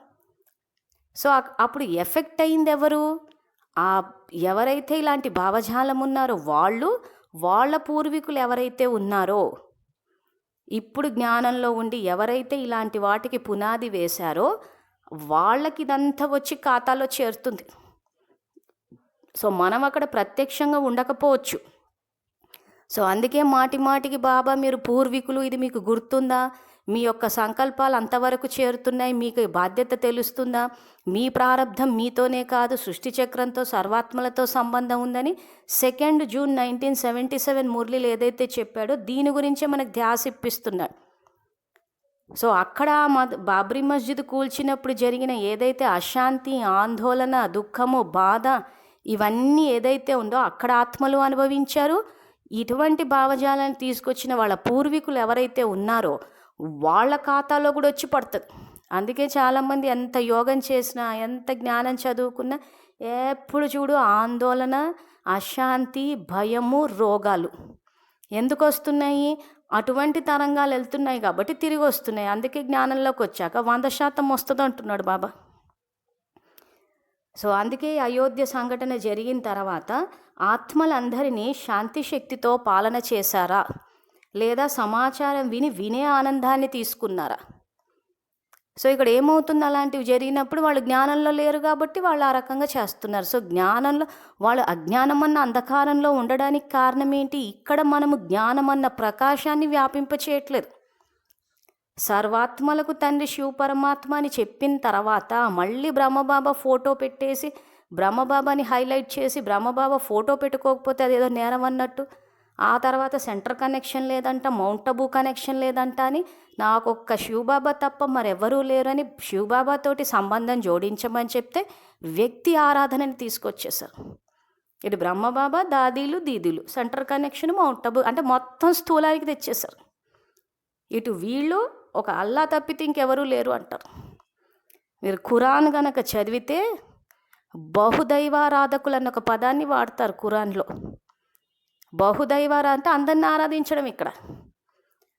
సో అప్పుడు ఎఫెక్ట్ అయింది ఎవరు? ఎవరైతే ఇలాంటి భావజాలం ఉన్నారో వాళ్ళు, వాళ్ళ పూర్వీకులు ఎవరైతే ఉన్నారో, ఇప్పుడు జ్ఞానంలో ఉండి ఎవరైతే ఇలాంటి వాటికి పునాది వేశారో వాళ్ళకి ఇదంతా వచ్చి ఖాతాలో చేరుతుంది. సో మనం అక్కడ ప్రత్యక్షంగా ఉండకపోవచ్చు. సో అందుకే మాటి మాటికి బాబా మీరు పూర్వీకులు, ఇది మీకు గుర్తుందా? మీ యొక్క సంకల్పాలు అంతవరకు చేరుతున్నాయి, మీకు బాధ్యత తెలుస్తుందా? మీ ప్రారంధం మీతోనే కాదు, సృష్టి చక్రంతో సర్వాత్మలతో సంబంధం ఉందని 2 జూన్ 1977 మురళిలో ఏదైతే చెప్పాడో దీని గురించే మనకు ధ్యాస ఇప్పిస్తున్నాడు. సో అక్కడ బాబ్రీ మస్జిద్ కూల్చినప్పుడు జరిగిన ఏదైతే అశాంతి, ఆందోళన, దుఃఖము, బాధ ఇవన్నీ ఏదైతే ఉందో అక్కడ ఆత్మలు అనుభవించారు. ఇటువంటి భావజాలను తీసుకొచ్చిన వాళ్ళ పూర్వీకులు ఎవరైతే ఉన్నారో వాళ్ళ ఖాతాలో కూడా వచ్చి పడుతుంది. అందుకే చాలామంది ఎంత యోగం చేసినా, ఎంత జ్ఞానం చదువుకున్నా ఎప్పుడు చూడు ఆందోళన, అశాంతి, భయము, రోగాలు ఎందుకు వస్తున్నాయి? అటువంటి తరంగాలు వెళ్తున్నాయి కాబట్టి తిరిగి వస్తున్నాయి. అందుకే జ్ఞానంలోకి వచ్చాక 100% వస్తుంది అంటున్నాడు బాబా. సో అందుకే అయోధ్య సంఘటన జరిగిన తర్వాత ఆత్మలందరినీ శాంతి శక్తితో పాలన చేశారా, లేదా సమాచారం వినే ఆనందాన్ని తీసుకున్నారా? సో ఇక్కడ ఏమవుతుంది? అలాంటివి జరిగినప్పుడు వాళ్ళు జ్ఞానంలో లేరు కాబట్టి వాళ్ళు ఆ రకంగా చేస్తున్నారు. సో జ్ఞానంలో వాళ్ళు అజ్ఞానం అన్న అంధకారంలో ఉండడానికి కారణం ఏంటి? ఇక్కడ మనము జ్ఞానం అన్న ప్రకాశాన్ని వ్యాపింపచేయట్లేదు. సర్వాత్మలకు తండ్రి శివ పరమాత్మ అని చెప్పిన తర్వాత మళ్ళీ బ్రహ్మబాబా ఫోటో పెట్టేసి బ్రహ్మబాబాని హైలైట్ చేసి బ్రహ్మబాబా ఫోటో పెట్టుకోకపోతే అదేదో నేరం అన్నట్టు, ఆ తర్వాత సెంటర్ కనెక్షన్ లేదంట, మౌంట్ అబూ కనెక్షన్ లేదంట అని, నాకు ఒక్క శివబాబా తప్ప మరెవరూ లేరని శివబాబాతోటి సంబంధం జోడించమని చెప్తే వ్యక్తి ఆరాధనని తీసుకొచ్చేసారు. ఇటు బ్రహ్మబాబా, దాదీలు, దీదీలు, సెంటర్ కనెక్షన్, మౌంట్ అబూ అంటే మొత్తం స్థూలానికి తెచ్చేశారు. ఇటు వీళ్ళు ఒక అల్లా తప్పితే ఇంకెవరూ లేరు అంటారు. మీరు ఖురాన్ గనక చదివితే బహుదైవారాధకులు అన్న ఒక పదాన్ని వాడతారు ఖురాన్లో. బహుదైవారా అంటే అందరిని ఆరాధించడం. ఇక్కడ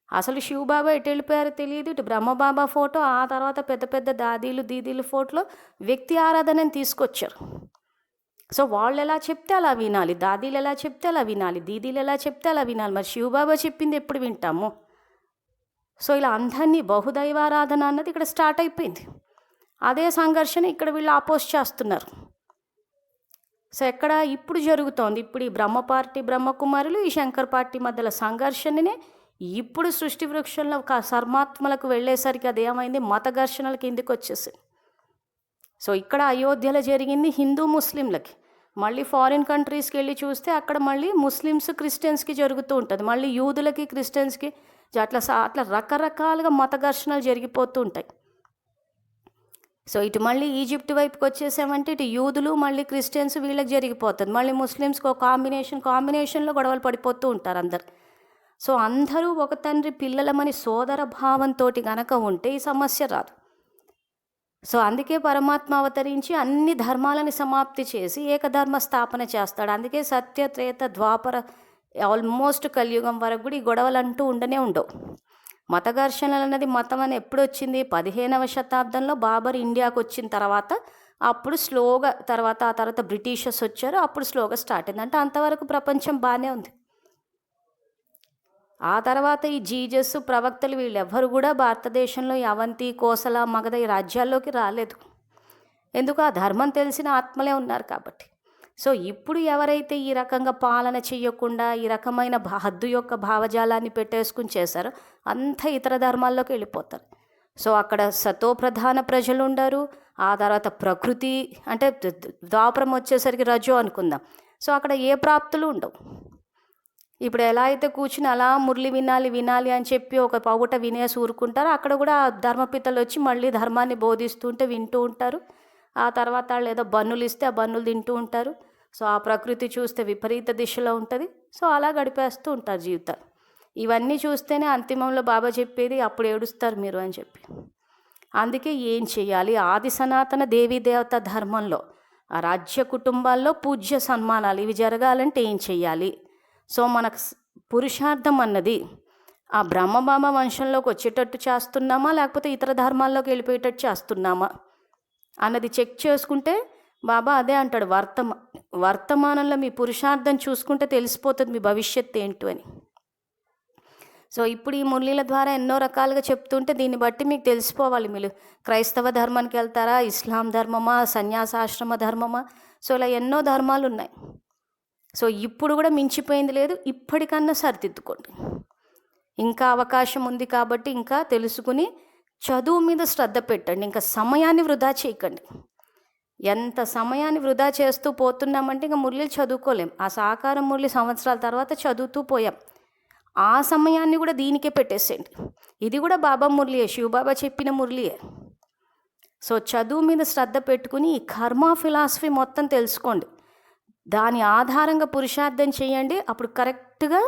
అసలు శివబాబా ఎటు వెళ్ళిపోయారో తెలియదు. ఇటు బ్రహ్మబాబా ఫోటో, ఆ తర్వాత పెద్ద పెద్ద దాదీలు దీదీలు ఫోటోలో వ్యక్తి ఆరాధనని తీసుకొచ్చారు. సో వాళ్ళు ఎలా చెప్తే అలా వినాలి, దాదీలు ఎలా చెప్తే అలా వినాలి, దీదీలు ఎలా చెప్తే అలా వినాలి. మరి శివబాబా చెప్పింది ఎప్పుడు వింటాము? సో ఇలా అందరినీ బహుదైవారాధన అన్నది ఇక్కడ స్టార్ట్ అయిపోయింది. అదే సంఘర్షణ ఇక్కడ వీళ్ళు ఆపోజ్ చేస్తున్నారు. సో ఎక్కడ ఇప్పుడు జరుగుతోంది, ఇప్పుడు ఈ బ్రహ్మ పార్టీ బ్రహ్మకుమారులు ఈ శంకర్ పార్టీ మధ్యలో సంఘర్షణనే ఇప్పుడు సృష్టి వృక్షంలో సర్మాత్మలకు వెళ్ళేసరికి అదేమైంది, మత ఘర్షణల కిందికి వచ్చేసింది. సో ఇక్కడ అయోధ్యలో జరిగింది హిందూ ముస్లింలకి. మళ్ళీ ఫారిన్ కంట్రీస్కి వెళ్ళి చూస్తే అక్కడ మళ్ళీ ముస్లిమ్స్ క్రిస్టియన్స్కి జరుగుతూ ఉంటుంది, మళ్ళీ యూదులకి క్రిస్టియన్స్కి అట్లా రకరకాలుగా మత ఘర్షణలు జరిగిపోతూ ఉంటాయి. సో ఇటు మళ్ళీ ఈజిప్ట్ వైపుకి వచ్చేసామంటే ఇటు యూదులు మళ్ళీ క్రిస్టియన్స్ వీళ్ళకి జరిగిపోతుంది, మళ్ళీ ముస్లిమ్స్కి ఒక కాంబినేషన్లో గొడవలు పడిపోతూ ఉంటారు అందరు. సో అందరూ ఒక తండ్రి పిల్లలమని సోదర భావంతో గనక ఉంటే ఈ సమస్య రాదు. సో అందుకే పరమాత్మ అవతరించి అన్ని ధర్మాలని సమాప్తి చేసి ఏకధర్మ స్థాపన చేస్తాడు. అందుకే సత్య త్రేత ద్వాపర ఆల్మోస్ట్ కలియుగం వరకు కూడా ఈ గొడవలు అంటూ ఉండనే ఉండవు. మత ఘర్షణలు అన్నది మతం అని ఎప్పుడు వచ్చింది, 15వ శతాబ్దంలో బాబర్ ఇండియాకు వచ్చిన తర్వాత అప్పుడు స్లోగా, ఆ తర్వాత బ్రిటిషర్స్ వచ్చారు, అప్పుడు స్లోగా స్టార్ట్ అయింది. అంటే అంతవరకు ప్రపంచం బాగానే ఉంది. ఆ తర్వాత ఈ జీజస్ ప్రవక్తలు వీళ్ళు ఎవ్వరు కూడా భారతదేశంలో ఈ అవంతి కోసల మగధ ఈ రాజ్యాల్లోకి రాలేదు. ఎందుకు? ఆ ధర్మం తెలిసిన ఆత్మలే ఉన్నారు కాబట్టి. సో ఇప్పుడు ఎవరైతే ఈ రకంగా పాలన చేయకుండా ఈ రకమైన హద్దు యొక్క భావజాలాన్ని పెట్టేసుకుని చేశారో అంతా ఇతర ధర్మాల్లోకి వెళ్ళిపోతారు. సో అక్కడ సతోప్రధాన ప్రజలు ఉండరు. ఆ తర్వాత ప్రకృతి అంటే ద్వాపరం వచ్చేసరికి రజో అనుకుందాం. సో అక్కడ ఏ ప్రాప్తులు ఉండవు. ఇప్పుడు ఎలా అయితే కూర్చుని అలా మురళి వినాలి అని చెప్పి ఒక పౌట వినేసి ఊరుకుంటారు, అక్కడ కూడా ధర్మపితలు వచ్చి మళ్ళీ ధర్మాన్ని బోధిస్తుంటే వింటూ ఉంటారు. ఆ తర్వాత వాళ్ళు ఏదో బన్నులు ఇస్తే ఆ బన్నులు తింటూ ఉంటారు. సో ఆ ప్రకృతి చూస్తే విపరీత దిశలో ఉంటుంది. సో అలా గడిపేస్తూ ఉంటారు జీవితాలు. ఇవన్నీ చూస్తేనే అంతిమంలో బాబా చెప్పేది అప్పుడు ఏడుస్తారు మీరు అని చెప్పి. అందుకే ఏం చేయాలి? ఆది సనాతన దేవీ దేవత ధర్మంలో ఆ రాజ్య కుటుంబాల్లో పూజ్య సన్మానాలు ఇవి జరగాలంటే ఏం చెయ్యాలి? సో మనకు పురుషార్థం అన్నది ఆ బ్రహ్మబాబా వంశంలోకి వచ్చేటట్టు చేస్తున్నామా, లేకపోతే ఇతర ధర్మాల్లోకి వెళ్ళిపోయేటట్టు చేస్తున్నామా అన్నది చెక్ చేసుకుంటే బాబా అదే అంటాడు, వర్తమానంలో మీ పురుషార్థం చూసుకుంటే తెలిసిపోతుంది మీ భవిష్యత్తు ఏంటో అని. సో ఇప్పుడు ఈ మురళీల ద్వారా ఎన్నో రకాలుగా చెప్తుంటే దీన్ని బట్టి మీకు తెలిసిపోవాలి, మీరు క్రైస్తవ ధర్మానికి వెళ్తారా, ఇస్లాం ధర్మమా, సన్యాసాశ్రమ ధర్మమా. సో ఇలా ఎన్నో ధర్మాలు ఉన్నాయి. సో ఇప్పుడు కూడా మించిపోయింది లేదు, ఇప్పటికన్నా సరిదిద్దుకోండి. ఇంకా అవకాశం ఉంది కాబట్టి ఇంకా తెలుసుకుని చదువు మీద శ్రద్ధ పెట్టండి. ఇంకా సమయాన్ని వృధా చేయకండి. ఎంత సమయాన్ని వృధా చేస్తూ పోతున్నామంటే ఇంకా మురళిలు చదువుకోలేం. ఆ సాకారం మురళి సంవత్సరాల తర్వాత చదువుతూ పోయాం. ఆ సమయాన్ని కూడా దీనికే పెట్టేసేయండి. ఇది కూడా బాబా మురళియే, శివబాబా చెప్పిన మురళియే. సో చదువు మీద శ్రద్ధ పెట్టుకుని ఈ కర్మ ఫిలాసఫీ మొత్తం తెలుసుకోండి. దాని ఆధారంగా పురుషార్థం చేయండి. అప్పుడు కరెక్ట్గా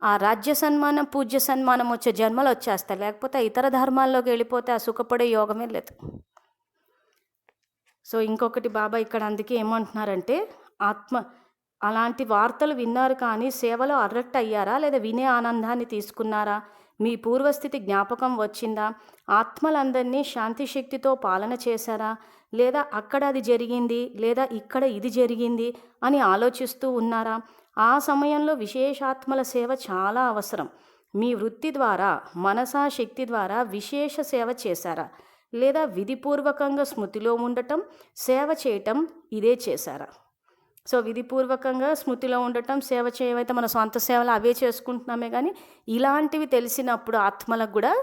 ఆ రాజ్య సన్మానం పూజ్య సన్మానం వచ్చే జన్మలు వచ్చేస్తాయి. లేకపోతే ఇతర ధర్మాల్లోకి వెళ్ళిపోతే ఆ సుఖపడే యోగమే లేదు. సో ఇంకొకటి బాబా ఇక్కడ అందుకే ఏమంటున్నారంటే, అలాంటి వార్తలు విన్నారు కానీ సేవలో అర్రట్ అయ్యారా, లేదా వినే ఆనందాన్ని తీసుకున్నారా, మీ పూర్వస్థితి జ్ఞాపకం వచ్చిందా, ఆత్మలందరినీ శాంతి శక్తితో పాలన చేశారా, లేదా అక్కడ అది జరిగింది లేదా ఇక్కడ ఇది జరిగింది అని ఆలోచిస్తూ ఉన్నారా? ఆ సమయంలో విశేషాత్మల సేవ చాలా అవసరం. మీ వృత్తి ద్వారా మనసా శక్తి ద్వారా విశేష సేవ చేశారా, లేదా విధిపూర్వకంగా స్మృతిలో ఉండటం సేవ చేయటం ఇదే చేశారా? సో విధిపూర్వకంగా స్మృతిలో ఉండటం సేవ చేయమైతే మన సొంత సేవలు అవే చేసుకుంటున్నామే, కానీ ఇలాంటివి తెలిసినప్పుడు ఆత్మలకు కూడా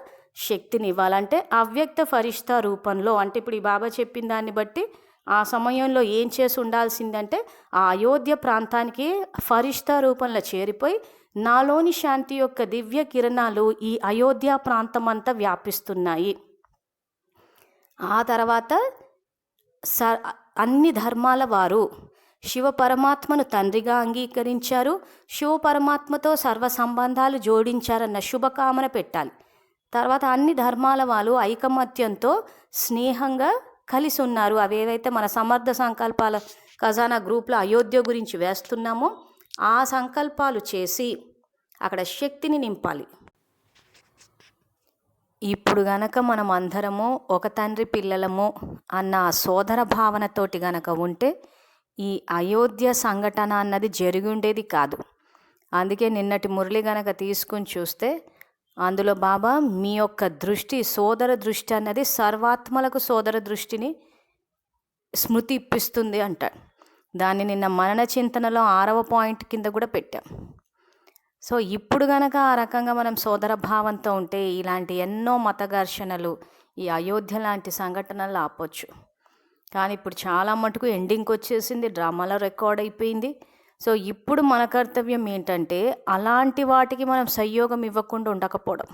శక్తిని ఇవ్వాలంటే అవ్యక్త ఫరిష్తా రూపంలో, అంటే ఇప్పుడు ఈ బాబా చెప్పిన దాన్ని బట్టి ఆ సమయంలో ఏం చేసి ఉండాల్సిందంటే ఆ అయోధ్య ప్రాంతానికి ఫరిష్తా రూపంలో చేరిపోయి నాలోని శాంతి యొక్క దివ్య కిరణాలు ఈ అయోధ్య ప్రాంతం అంతా వ్యాపిస్తున్నాయి. ఆ తర్వాత అన్ని ధర్మాల వారు శివ పరమాత్మను తండ్రిగా అంగీకరించారు, శివ పరమాత్మతో సర్వ సంబంధాలు జోడించారన్న శుభకామన పెట్టాలి. తర్వాత అన్ని ధర్మాల వాళ్ళు ఐకమత్యంతో స్నేహంగా కలిసి ఉన్నారు. అవేవైతే మన సమర్థ సంకల్పాల ఖజానా గ్రూప్లో అయోధ్య గురించి వేస్తున్నామో ఆ సంకల్పాలు చేసి అక్కడ శక్తిని నింపాలి. ఇప్పుడు గనక మనం అందరము ఒక తండ్రి పిల్లలము అన్న సోదర భావనతోటి గనక ఉంటే ఈ అయోధ్య సంఘటన అన్నది జరిగి ఉండేది కాదు. అందుకే నిన్నటి మురళి గనక తీసుకుని చూస్తే అందులో బాబా మీ యొక్క దృష్టి, సోదర దృష్టి అన్నది సర్వాత్మలకు సోదర దృష్టిని స్మృతి ఇప్పిస్తుంది అంటాడు. దాన్ని నిన్న మనన చింతనలో 6వ పాయింట్ కింద కూడా పెట్టాం. సో ఇప్పుడు గనక ఆ రకంగా మనం సోదర భావంతో ఉంటే ఇలాంటి ఎన్నో మత ఘర్షణలు, ఈ అయోధ్య లాంటి సంఘటనలు ఆపొచ్చు. కానీ ఇప్పుడు చాలా మటుకు ఎండింగ్కి వచ్చేసింది, డ్రామాలో రికార్డ్ అయిపోయింది. సో ఇప్పుడు మన కర్తవ్యం ఏంటంటే అలాంటి వాటికి మనం సంయోగం ఇవ్వకుండా ఉండకపోవడం.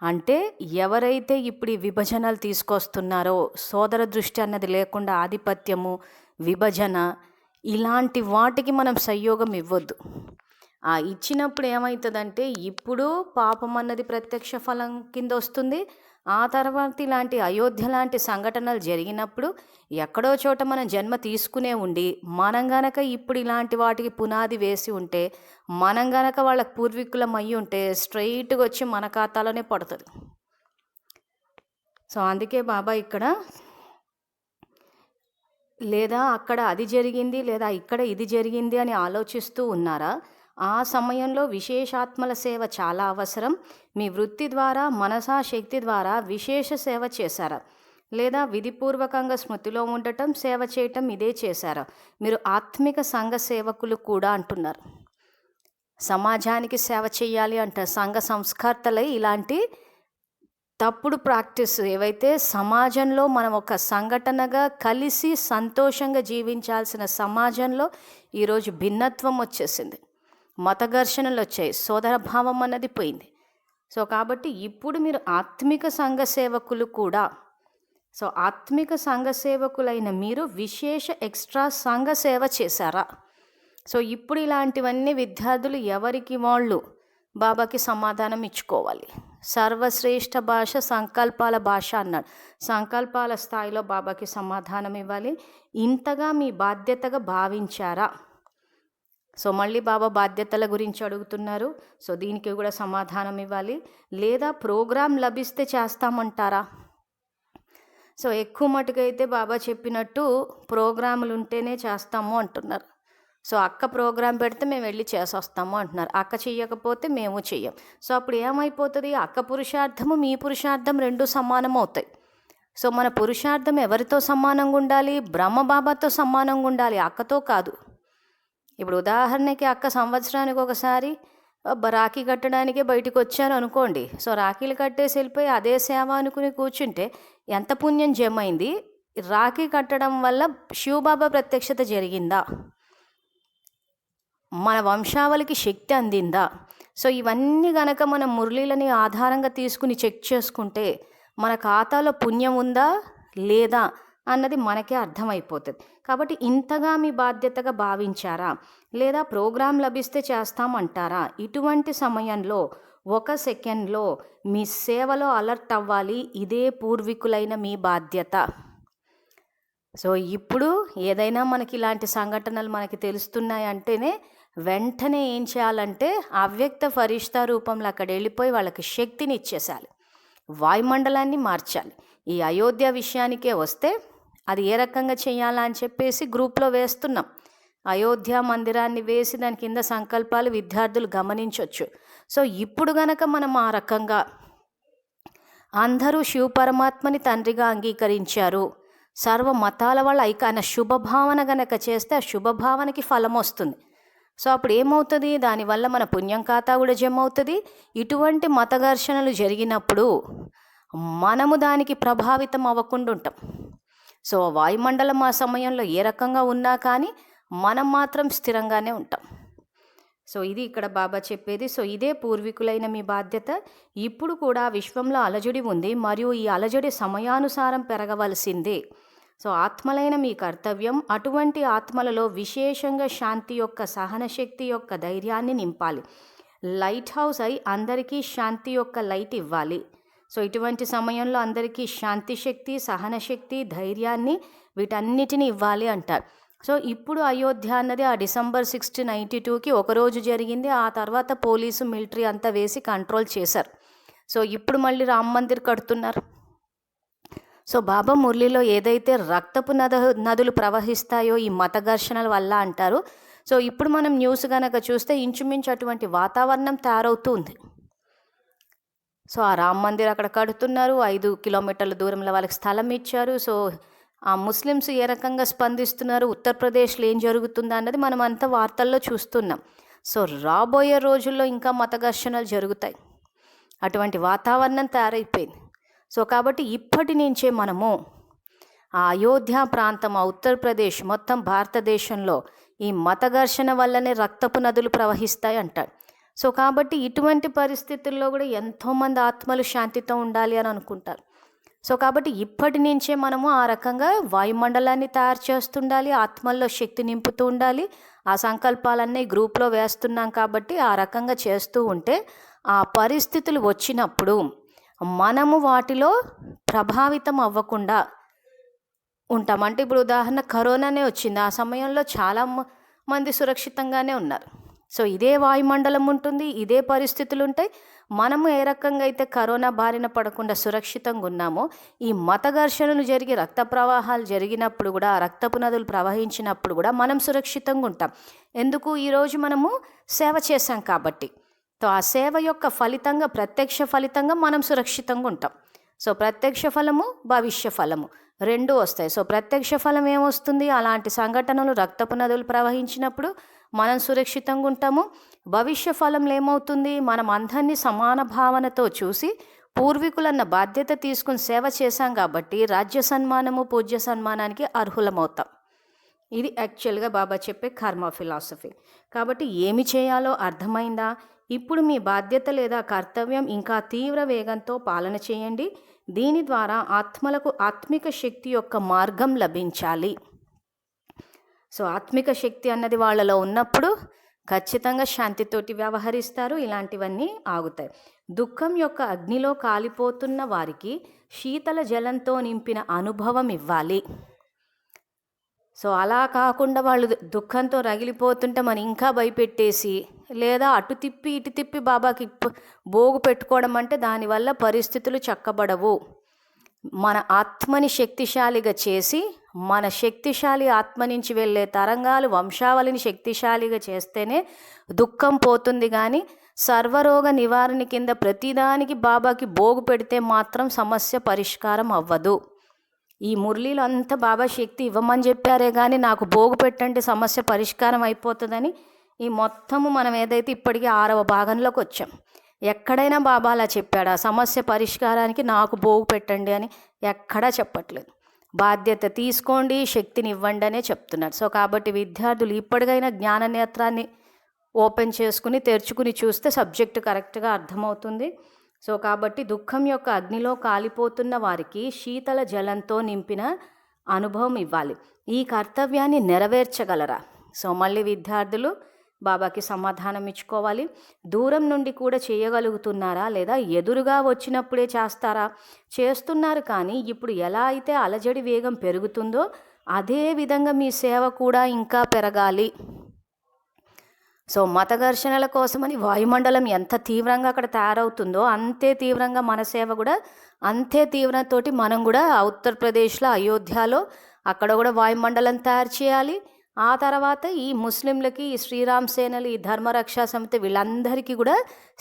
అంటే ఎవరైతే ఇప్పుడు ఈ విభజనలు తీసుకొస్తున్నారో, సోదర దృష్టి అన్నది లేకుండా ఆధిపత్యము, విభజన, ఇలాంటి వాటికి మనం సంయోగం ఇవ్వద్దు. ఇచ్చినప్పుడు ఏమవుతుందంటే ఇప్పుడు పాపం అన్నది ప్రత్యక్ష ఫలం కింద వస్తుంది. ఆ తర్వాత ఇలాంటి అయోధ్య లాంటి సంఘటనలు జరిగినప్పుడు ఎక్కడో చోట మనం జన్మ తీసుకునే ఉండి మనం గనక ఇప్పుడు ఇలాంటి వాటికి పునాది వేసి ఉంటే, మనం గనక వాళ్ళకి పూర్వీకులం అయ్యి ఉంటే స్ట్రైట్గా వచ్చి మన ఖాతాలోనే పడుతుంది. సో అందుకే బాబా ఇక్కడ లేదా అక్కడ అది జరిగింది లేదా ఇక్కడ ఇది జరిగింది అని ఆలోచిస్తూ ఉన్నారా? ఆ సమయంలో విశేషాత్మల సేవ చాలా అవసరం. మీ వృత్తి ద్వారా, మనసా శక్తి ద్వారా విశేష సేవ చేశారా? లేదా విధిపూర్వకంగా స్మృతిలో ఉండటం, సేవ చేయటం ఇదే చేశారా? మీరు ఆత్మిక సంఘ సేవకులు కూడా అంటున్నారు. సమాజానికి సేవ చేయాలి అంటారు. సంఘ సంస్కర్తలై ఇలాంటి తప్పుడు ప్రాక్టీస్ ఏవైతే సమాజంలో మనం ఒక సంఘటనగా కలిసి సంతోషంగా జీవించాల్సిన సమాజంలో ఈరోజు భిన్నత్వం వచ్చేసింది, మత ఘర్షణలు వచ్చాయి, సోదరభావం అన్నది పోయింది. సో కాబట్టి ఇప్పుడు మీరు ఆత్మిక సంఘ సేవకులు కూడా. సో ఆత్మిక సంఘ సేవకులైన మీరు విశేష ఎక్స్ట్రా సంఘ సేవ చేశారా? సో ఇప్పుడు ఇలాంటివన్నీ విద్యార్థులు ఎవరికి వాళ్ళు బాబాకి సమాధానం ఇచ్చుకోవాలి. సర్వశ్రేష్ఠ భాష సంకల్పాల భాష అన్నాడు. సంకల్పాల స్థాయిలో బాబాకి సమాధానం ఇవ్వాలి. ఇంతగా మీ బాధ్యతగా భావించారా? సో మళ్ళీ బాబా బాధ్యతల గురించి అడుగుతున్నారు. సో దీనికి కూడా సమాధానం ఇవ్వాలి. లేదా ప్రోగ్రాం లభిస్తే చేస్తామంటారా? సో ఎక్కువ మటుకైతే బాబా చెప్పినట్టు ప్రోగ్రాములు ఉంటేనే చేస్తాము అంటున్నారు. సో అక్క ప్రోగ్రాం పెడితే మేము వెళ్ళి చేసొస్తాము అంటున్నారు. అక్క చెయ్యకపోతే మేము చెయ్యం. సో అప్పుడు ఏమైపోతుంది? అక్క పురుషార్థము మీ పురుషార్థం రెండు సమానం అవుతాయి. సో మన పురుషార్థం ఎవరితో సమానంగా ఉండాలి? బ్రహ్మబాబాతో సమానంగా ఉండాలి, అక్కతో కాదు. ఇప్పుడు ఉదాహరణకి అక్క సంవత్సరానికి ఒకసారి రాఖీ కట్టడానికే బయటకు వచ్చాను అనుకోండి. సో రాఖీలు కట్టేసి వెళ్ళిపోయి అదే సేవ అనుకుని కూర్చుంటే ఎంత పుణ్యం జమైంది? రాఖీ కట్టడం వల్ల శివబాబా ప్రత్యక్షత జరిగిందా? మన వంశావళికి శక్తి అందిందా? సో ఇవన్నీ గనక మనం మురళీలని ఆధారంగా తీసుకుని చెక్ చేసుకుంటే మన ఖాతాలో పుణ్యం ఉందా లేదా అన్నది మనకే అర్థమైపోతుంది. కాబట్టి ఇంతగా మీ బాధ్యతగా భావించారా? లేదా ప్రోగ్రాం లభిస్తే చేస్తామంటారా? ఇటువంటి సమయంలో 1 సెకండ్లో మీ సేవలో అలర్ట్ అవ్వాలి. ఇదే పూర్వీకులైన మీ బాధ్యత. సో ఇప్పుడు ఏదైనా మనకి ఇలాంటి సంఘటనలు మనకి తెలుస్తున్నాయి అంటేనే వెంటనే ఏం చేయాలంటే అవ్యక్త ఫరిష్తా రూపంలో అక్కడ వెళ్ళిపోయి వాళ్ళకి శక్తిని ఇచ్చేసాలి, వాయుమండలాన్ని మార్చాలి. ఈ అయోధ్య విషయానికే వస్తే అది ఏ రకంగా చేయాలా అని చెప్పేసి గ్రూప్లో వేస్తున్నాం. అయోధ్య మందిరాన్ని వేసి దాని కింద సంకల్పాలు విద్యార్థులు గమనించవచ్చు. సో ఇప్పుడు గనక మనం ఆ రకంగా అందరూ శివ పరమాత్మని తండ్రిగా అంగీకరించారు, సర్వ మతాల వాళ్ళ ఐకాన శుభభావన గనక చేస్తే ఆ శుభభావనకి ఫలం వస్తుంది. సో అప్పుడు ఏమవుతుంది? దానివల్ల మన పుణ్యం ఖాతా కూడా జమ అవుతుంది. ఇటువంటి మత ఘర్షణలు జరిగినప్పుడు మనము దానికి ప్రభావితం అవ్వకుండా ఉంటాం. సో వాయుమండలం ఆ సమయంలో ఏ రకంగా ఉన్నా కానీ మనం మాత్రం స్థిరంగానే ఉంటాం. సో ఇది ఇక్కడ బాబా చెప్పేది. సో ఇదే పూర్వీకులైన మీ బాధ్యత. ఇప్పుడు కూడా విశ్వంలో అలజడి ఉంది మరియు ఈ అలజడి సమయానుసారం పెరగవలసిందే. సో ఆత్మలైన మీ కర్తవ్యం అటువంటి ఆత్మలలో విశేషంగా శాంతి యొక్క, సహనశక్తి యొక్క ధైర్యాన్ని నింపాలి. లైట్ హౌస్ అయి అందరికీ శాంతి యొక్క లైట్ ఇవ్వాలి. సో ఇటువంటి సమయంలో అందరికీ శాంతి శక్తి, సహనశక్తి, ధైర్యాన్ని వీటన్నిటిని ఇవ్వాలి అంటారు. సో ఇప్పుడు అయోధ్య అన్నది ఆ డిసెంబర్ 6, 1992కి ఒకరోజు జరిగింది. ఆ తర్వాత పోలీసు, మిలిటరీ అంతా వేసి కంట్రోల్ చేశారు. సో ఇప్పుడు మళ్ళీ రామ మందిర్ కడుతున్నారు. సో బాబా మురళిలో ఏదైతే రక్తపు నదులు ప్రవహిస్తాయో ఈ మత ఘర్షణల వల్ల అంటారు. సో ఇప్పుడు మనం న్యూస్ కనుక చూస్తే ఇంచుమించు అటువంటి వాతావరణం తయారవుతుంది. సో ఆ రామ మందిర్ అక్కడ కడుతున్నారు, 5 కిలోమీటర్ల దూరంలో వాళ్ళకి స్థలం ఇచ్చారు. సో ఆ ముస్లిమ్స్ ఏ రకంగా స్పందిస్తున్నారు, ఉత్తరప్రదేశ్లో ఏం జరుగుతుందా అన్నది మనం అంతా వార్తల్లో చూస్తున్నాం. సో రాబోయే రోజుల్లో ఇంకా మత ఘర్షణలు జరుగుతాయి, అటువంటి వాతావరణం తయారైపోయింది. సో కాబట్టి ఇప్పటి నుంచే మనము ఆ అయోధ్య ప్రాంతం, ఆ ఉత్తరప్రదేశ్, మొత్తం భారతదేశంలో ఈ మత ఘర్షణ వల్లనే రక్తపు నదులు ప్రవహిస్తాయి అంటాడు. సో కాబట్టి ఇటువంటి పరిస్థితుల్లో కూడా ఎంతోమంది ఆత్మలు శాంతితో ఉండాలి అని అనుకుంటారు. సో కాబట్టి ఇప్పటి నుంచే మనము ఆ రకంగా వాయుమండలాన్ని తయారు చేస్తుండాలి, ఆత్మల్లో శక్తి నింపుతూ ఉండాలి. ఆ సంకల్పాలన్నీ గ్రూప్లో వేస్తున్నాం కాబట్టి ఆ రకంగా చేస్తూ ఉంటే ఆ పరిస్థితులు వచ్చినప్పుడు మనము వాటిలో ప్రభావితం అవ్వకుండా ఉంటాం. అంటే ఇప్పుడు ఉదాహరణ కరోనానే వచ్చింది, ఆ సమయంలో చాలా మంది సురక్షితంగానే ఉన్నారు. సో ఇదే వాయుమండలం ఉంటుంది, ఇదే పరిస్థితులు ఉంటాయి. మనము ఏ రకంగా అయితే కరోనా బారిన పడకుండా సురక్షితంగా ఉన్నామో, ఈ మత ఘర్షణలు జరిగి రక్త ప్రవాహాలు జరిగినప్పుడు కూడా, రక్తపు నదులు ప్రవహించినప్పుడు కూడా మనం సురక్షితంగా ఉంటాం. ఎందుకు? ఈరోజు మనము సేవ చేశాం కాబట్టి. సో ఆ సేవ యొక్క ఫలితంగా, ప్రత్యక్ష ఫలితంగా మనం సురక్షితంగా ఉంటాం. సో ప్రత్యక్ష ఫలము, భవిష్య ఫలము రెండు వస్తాయి. సో ప్రత్యక్ష ఫలం ఏమొస్తుంది? అలాంటి సంఘటనలు రక్తపు నదులు ప్రవహించినప్పుడు మనం సురక్షితంగా ఉంటాము. భవిష్య ఫలంలో ఏమవుతుంది? మనం అందరినీ సమాన భావనతో చూసి పూర్వీకులన్న బాధ్యత తీసుకుని సేవ చేశాం కాబట్టి రాజ్య సన్మానము, పూజ్య సన్మానానికి అర్హులమవుతాం. ఇది యాక్చువల్గా బాబా చెప్పే కర్మ ఫిలాసఫీ. కాబట్టి ఏమి చేయాలో అర్థమైందా? ఇప్పుడు మీ బాధ్యత లేదా కర్తవ్యం ఇంకా తీవ్ర వేగంతో పాలన చేయండి. దీని ద్వారా ఆత్మలకు ఆత్మిక శక్తి యొక్క మార్గం లభించాలి. సో ఆత్మిక శక్తి అన్నది వాళ్ళలో ఉన్నప్పుడు ఖచ్చితంగా శాంతితోటి వ్యవహరిస్తారు, ఇలాంటివన్నీ ఆగుతాయి. దుఃఖం యొక్క అగ్నిలో కాలిపోతున్న వారికి శీతల జలంతో నింపిన అనుభవం ఇవ్వాలి. సో అలా కాకుండా వాళ్ళు దుఃఖంతో రగిలిపోతుంటే మనం ఇంకా భయపెట్టేసి, లేదా అటు తిప్పి ఇటు తిప్పి బాబాకి బోగు పెట్టుకోవడం అంటే దానివల్ల పరిస్థితులు చక్కబడవు. మన ఆత్మని శక్తిశాలిగా చేసి, మన శక్తిశాలి ఆత్మ నుంచి వెళ్ళే తరంగాలు వంశావళిని శక్తిశాలిగా చేస్తేనే దుఃఖం పోతుంది. కానీ సర్వరోగ నివారణ కింద ప్రతిదానికి బాబాకి బోగు పెడితే మాత్రం సమస్య పరిష్కారం అవ్వదు. ఈ మురళీలో అంతా బాబా శక్తి ఇవ్వమని చెప్పారే కానీ నాకు బోగు పెట్టండి సమస్య పరిష్కారం అయిపోతుందని ఈ మొత్తము మనం ఏదైతే ఇప్పటికీ 6వ భాగంలోకి వచ్చాం. ఎక్కడైనా బాబా అలా చెప్పాడా? సమస్య పరిష్కారానికి నాకు బోగు పెట్టండి అని ఎక్కడా చెప్పట్లేదు. బాధ్యత తీసుకోండి, శక్తిని ఇవ్వండి అనే చెప్తున్నాడు. సో కాబట్టి విద్యార్థులు ఇప్పటికైనా జ్ఞాన నేత్రాన్ని ఓపెన్ చేసుకుని తెరుచుకుని చూస్తే సబ్జెక్టు కరెక్ట్గా అర్థమవుతుంది. సో కాబట్టి దుఃఖం యొక్క అగ్నిలో కాలిపోతున్న వారికి శీతల జలంతో నింపిన అనుభవం ఇవ్వాలి. ఈ కర్తవ్యాన్ని నెరవేర్చగలరా? సో మళ్ళీ విద్యార్థులు బాబాకి సమాధానం ఇచ్చుకోవాలి. దూరం నుండి కూడా చేయగలుగుతున్నారా, లేదా ఎదురుగా వచ్చినప్పుడే చేస్తారా? చేస్తున్నారు, కానీ ఇప్పుడు ఎలా అయితే అలజడి వేగం పెరుగుతుందో అదే విధంగా మీ సేవ కూడా ఇంకా పెరగాలి. సో మత ఘర్షణల కోసమని వాయుమండలం ఎంత తీవ్రంగా అక్కడ తయారవుతుందో అంతే తీవ్రంగా మన సేవ కూడా అంతే తీవ్రతతోటి మనం కూడా ఉత్తరప్రదేశ్లో అయోధ్యలో అక్కడ కూడా వాయుమండలం తయారు చేయాలి. ఆ తర్వాత ఈ ముస్లింలకి, ఈ శ్రీరామ్ సేనలు, ఈ ధర్మరక్షా సమితి వీళ్ళందరికీ కూడా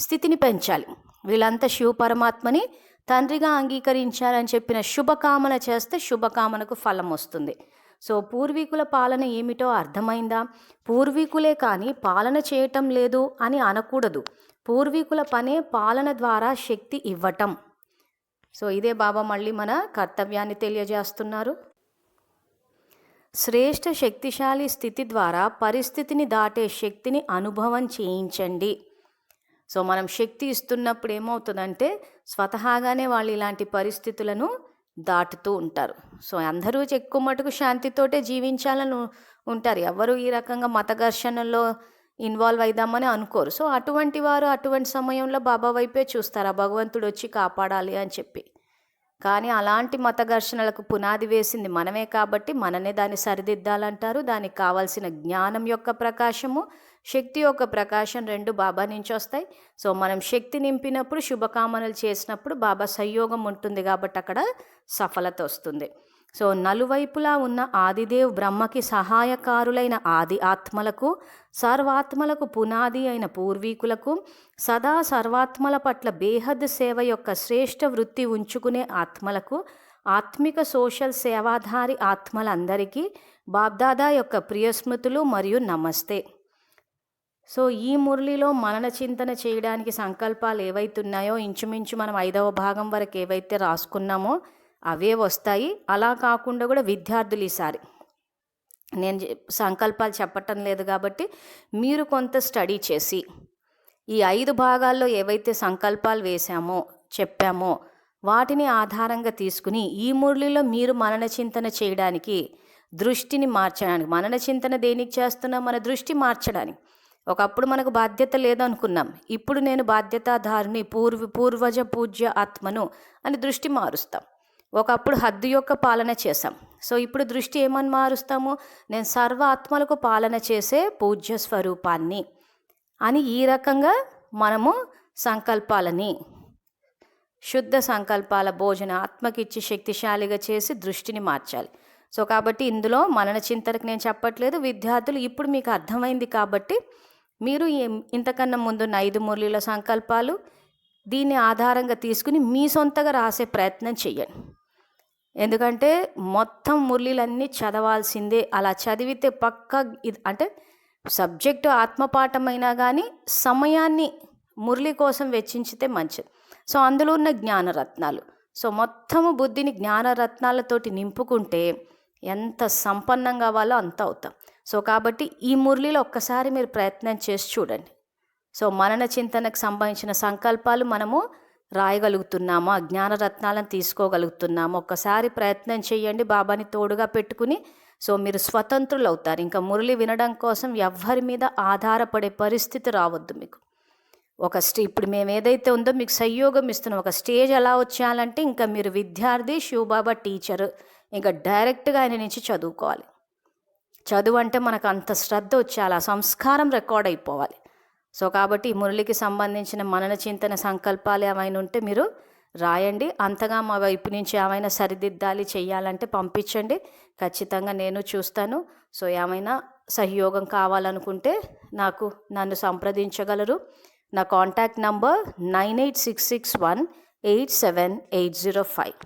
స్థితిని పెంచాలి. వీళ్ళంతా శివ పరమాత్మని తండ్రిగా అంగీకరించాలని చెప్పిన శుభకామన చేస్తే శుభకామనకు ఫలం వస్తుంది. సో పూర్వీకుల పాలన ఏమిటో అర్థమైందా? పూర్వీకులే కానీ పాలన చేయటం లేదు అని అనకూడదు. పూర్వీకుల పనే పాలన ద్వారా శక్తి ఇవ్వటం. సో ఇదే బాబా మళ్ళీ మన కర్తవ్యాన్ని తెలియజేస్తున్నారు. శ్రేష్ఠ శక్తిశాలి స్థితి ద్వారా పరిస్థితిని దాటే శక్తిని అనుభవం చేయించండి. సో మనం శక్తి ఇస్తున్నప్పుడు ఏమవుతుందంటే స్వతహాగానే వాళ్ళు ఇలాంటి పరిస్థితులను దాటుతూ ఉంటారు. సో అందరూ ఎక్కువ మటుకు శాంతితోటే జీవించాలని ఉంటారు. ఎవరు ఈ రకంగా మత ఘర్షణల్లో ఇన్వాల్వ్ అయిదామని అనుకోరు. సో అటువంటి వారు అటువంటి సమయంలో బాబా వైపే చూస్తారు, ఆ భగవంతుడు వచ్చి కాపాడాలి అని చెప్పి. కానీ అలాంటి మత ఘర్షణలకు పునాది వేసింది మనమే కాబట్టి మననే దాన్ని సరిదిద్దాలంటారు. దానికి కావాల్సిన జ్ఞానం యొక్క ప్రకాశము, శక్తి యొక్క ప్రకాశం రెండు బాబా నుంచి వస్తాయి. సో మనం శక్తి నింపినప్పుడు, శుభకామనలు చేసినప్పుడు బాబా సహయోగం ఉంటుంది కాబట్టి అక్కడ సఫలత వస్తుంది. సో నలువైపులా ఉన్న ఆదిదేవ్ బ్రహ్మకి సహాయకారులైన ఆది ఆత్మలకు, సర్వాత్మలకు పునాది అయిన పూర్వీకులకు, సదా సర్వాత్మల పట్ల బేహద్ సేవ యొక్క శ్రేష్ఠ వృత్తి ఉంచుకునే ఆత్మలకు, ఆత్మిక సోషల్ సేవాధారి ఆత్మలందరికీ బాబ్దాదా యొక్క ప్రియస్మృతులు మరియు నమస్తే. సో ఈ మురళిలో మనన చింతన చేయడానికి సంకల్పాలు ఏవైతున్నాయో ఇంచుమించు మనం 5వ భాగం వరకు ఏవైతే రాసుకున్నామో అవే వస్తాయి. అలా కాకుండా కూడా విద్యార్థులు ఈసారి నేను సంకల్పాలు చెప్పటం లేదు కాబట్టి మీరు కొంత స్టడీ చేసి ఈ 5 భాగాల్లో ఏవైతే సంకల్పాలు వేశామో చెప్పామో వాటిని ఆధారంగా తీసుకుని ఈ మురళిలో మీరు మనన చింతన చేయడానికి, దృష్టిని మార్చడానికి. మనన చింతన దేనికి చేస్తున్నాం? మన దృష్టి మార్చడానికి. ఒకప్పుడు మనకు బాధ్యత లేదనుకున్నాం, ఇప్పుడు నేను బాధ్యతాధారిని, పూర్వజ పూజ్య ఆత్మను అని దృష్టి మారుస్తాం. ఒకప్పుడు హద్దు యొక్క పాలన చేశాం, సో ఇప్పుడు దృష్టి ఏమని మారుస్తాము? నేను సర్వ ఆత్మలకు పాలన చేసే పూజ్య స్వరూపాన్ని అని ఈ రకంగా మనము సంకల్పాలని, శుద్ధ సంకల్పాల భోజన ఆత్మకిచ్చి శక్తిశాలిగా చేసి దృష్టిని మార్చాలి. సో కాబట్టి ఇందులో మనన చింతనకు నేను చెప్పట్లేదు. విద్యార్థులు ఇప్పుడు మీకు అర్థమైంది కాబట్టి మీరు ఇంతకన్నా ముందు 5 మురళీల సంకల్పాలు దీన్ని ఆధారంగా తీసుకుని మీ సొంతగా రాసే ప్రయత్నం చెయ్యండి. ఎందుకంటే మొత్తం మురళీలన్నీ చదవాల్సిందే. అలా చదివితే పక్కా అంటే సబ్జెక్టు ఆత్మపాఠమైనా కానీ సమయాన్ని మురళి కోసం వెచ్చించితే మంచిది. సో అందులో ఉన్న జ్ఞానరత్నాలు, సో మొత్తము బుద్ధిని జ్ఞానరత్నాలతోటి నింపుకుంటే ఎంత సంపన్నం కావాలో అంత అవుతాం. సో కాబట్టి ఈ మురళిలో ఒక్కసారి మీరు ప్రయత్నం చేసి చూడండి. సో మనన చింతనకు సంబంధించిన సంకల్పాలు మనము రాయగలుగుతున్నామా, జ్ఞానరత్నాలను తీసుకోగలుగుతున్నామా, ఒక్కసారి ప్రయత్నం చేయండి బాబాని తోడుగా పెట్టుకుని. సో మీరు స్వతంత్రులు అవుతారు. ఇంకా మురళి వినడం కోసం ఎవ్వరి మీద ఆధారపడే పరిస్థితి రావద్దు మీకు. ఇప్పుడు మేము ఏదైతే ఉందో మీకు సహయోగం ఇస్తున్నాం. ఒక స్టేజ్ ఎలా వచ్చేయాలంటే ఇంకా మీరు విద్యార్థి, శివబాబా టీచరు, ఇంకా డైరెక్ట్గా ఆయన నుంచి చదువుకోవాలి. చదువు అంటే మనకు అంత శ్రద్ధ వచ్చేయాలి, ఆ సంస్కారం రికార్డ్ అయిపోవాలి. సో కాబట్టి ఈ మురళికి సంబంధించిన మనన చింతన సంకల్పాలు ఏమైనా ఉంటే మీరు రాయండి. అంతగా మా వైపు నుంచి ఏమైనా సరిదిద్దాలి చెయ్యాలంటే పంపించండి, ఖచ్చితంగా నేను చూస్తాను. సో ఏమైనా సహయోగం కావాలనుకుంటే నన్ను సంప్రదించగలరు. నా కాంటాక్ట్ నంబర్ 9866187805.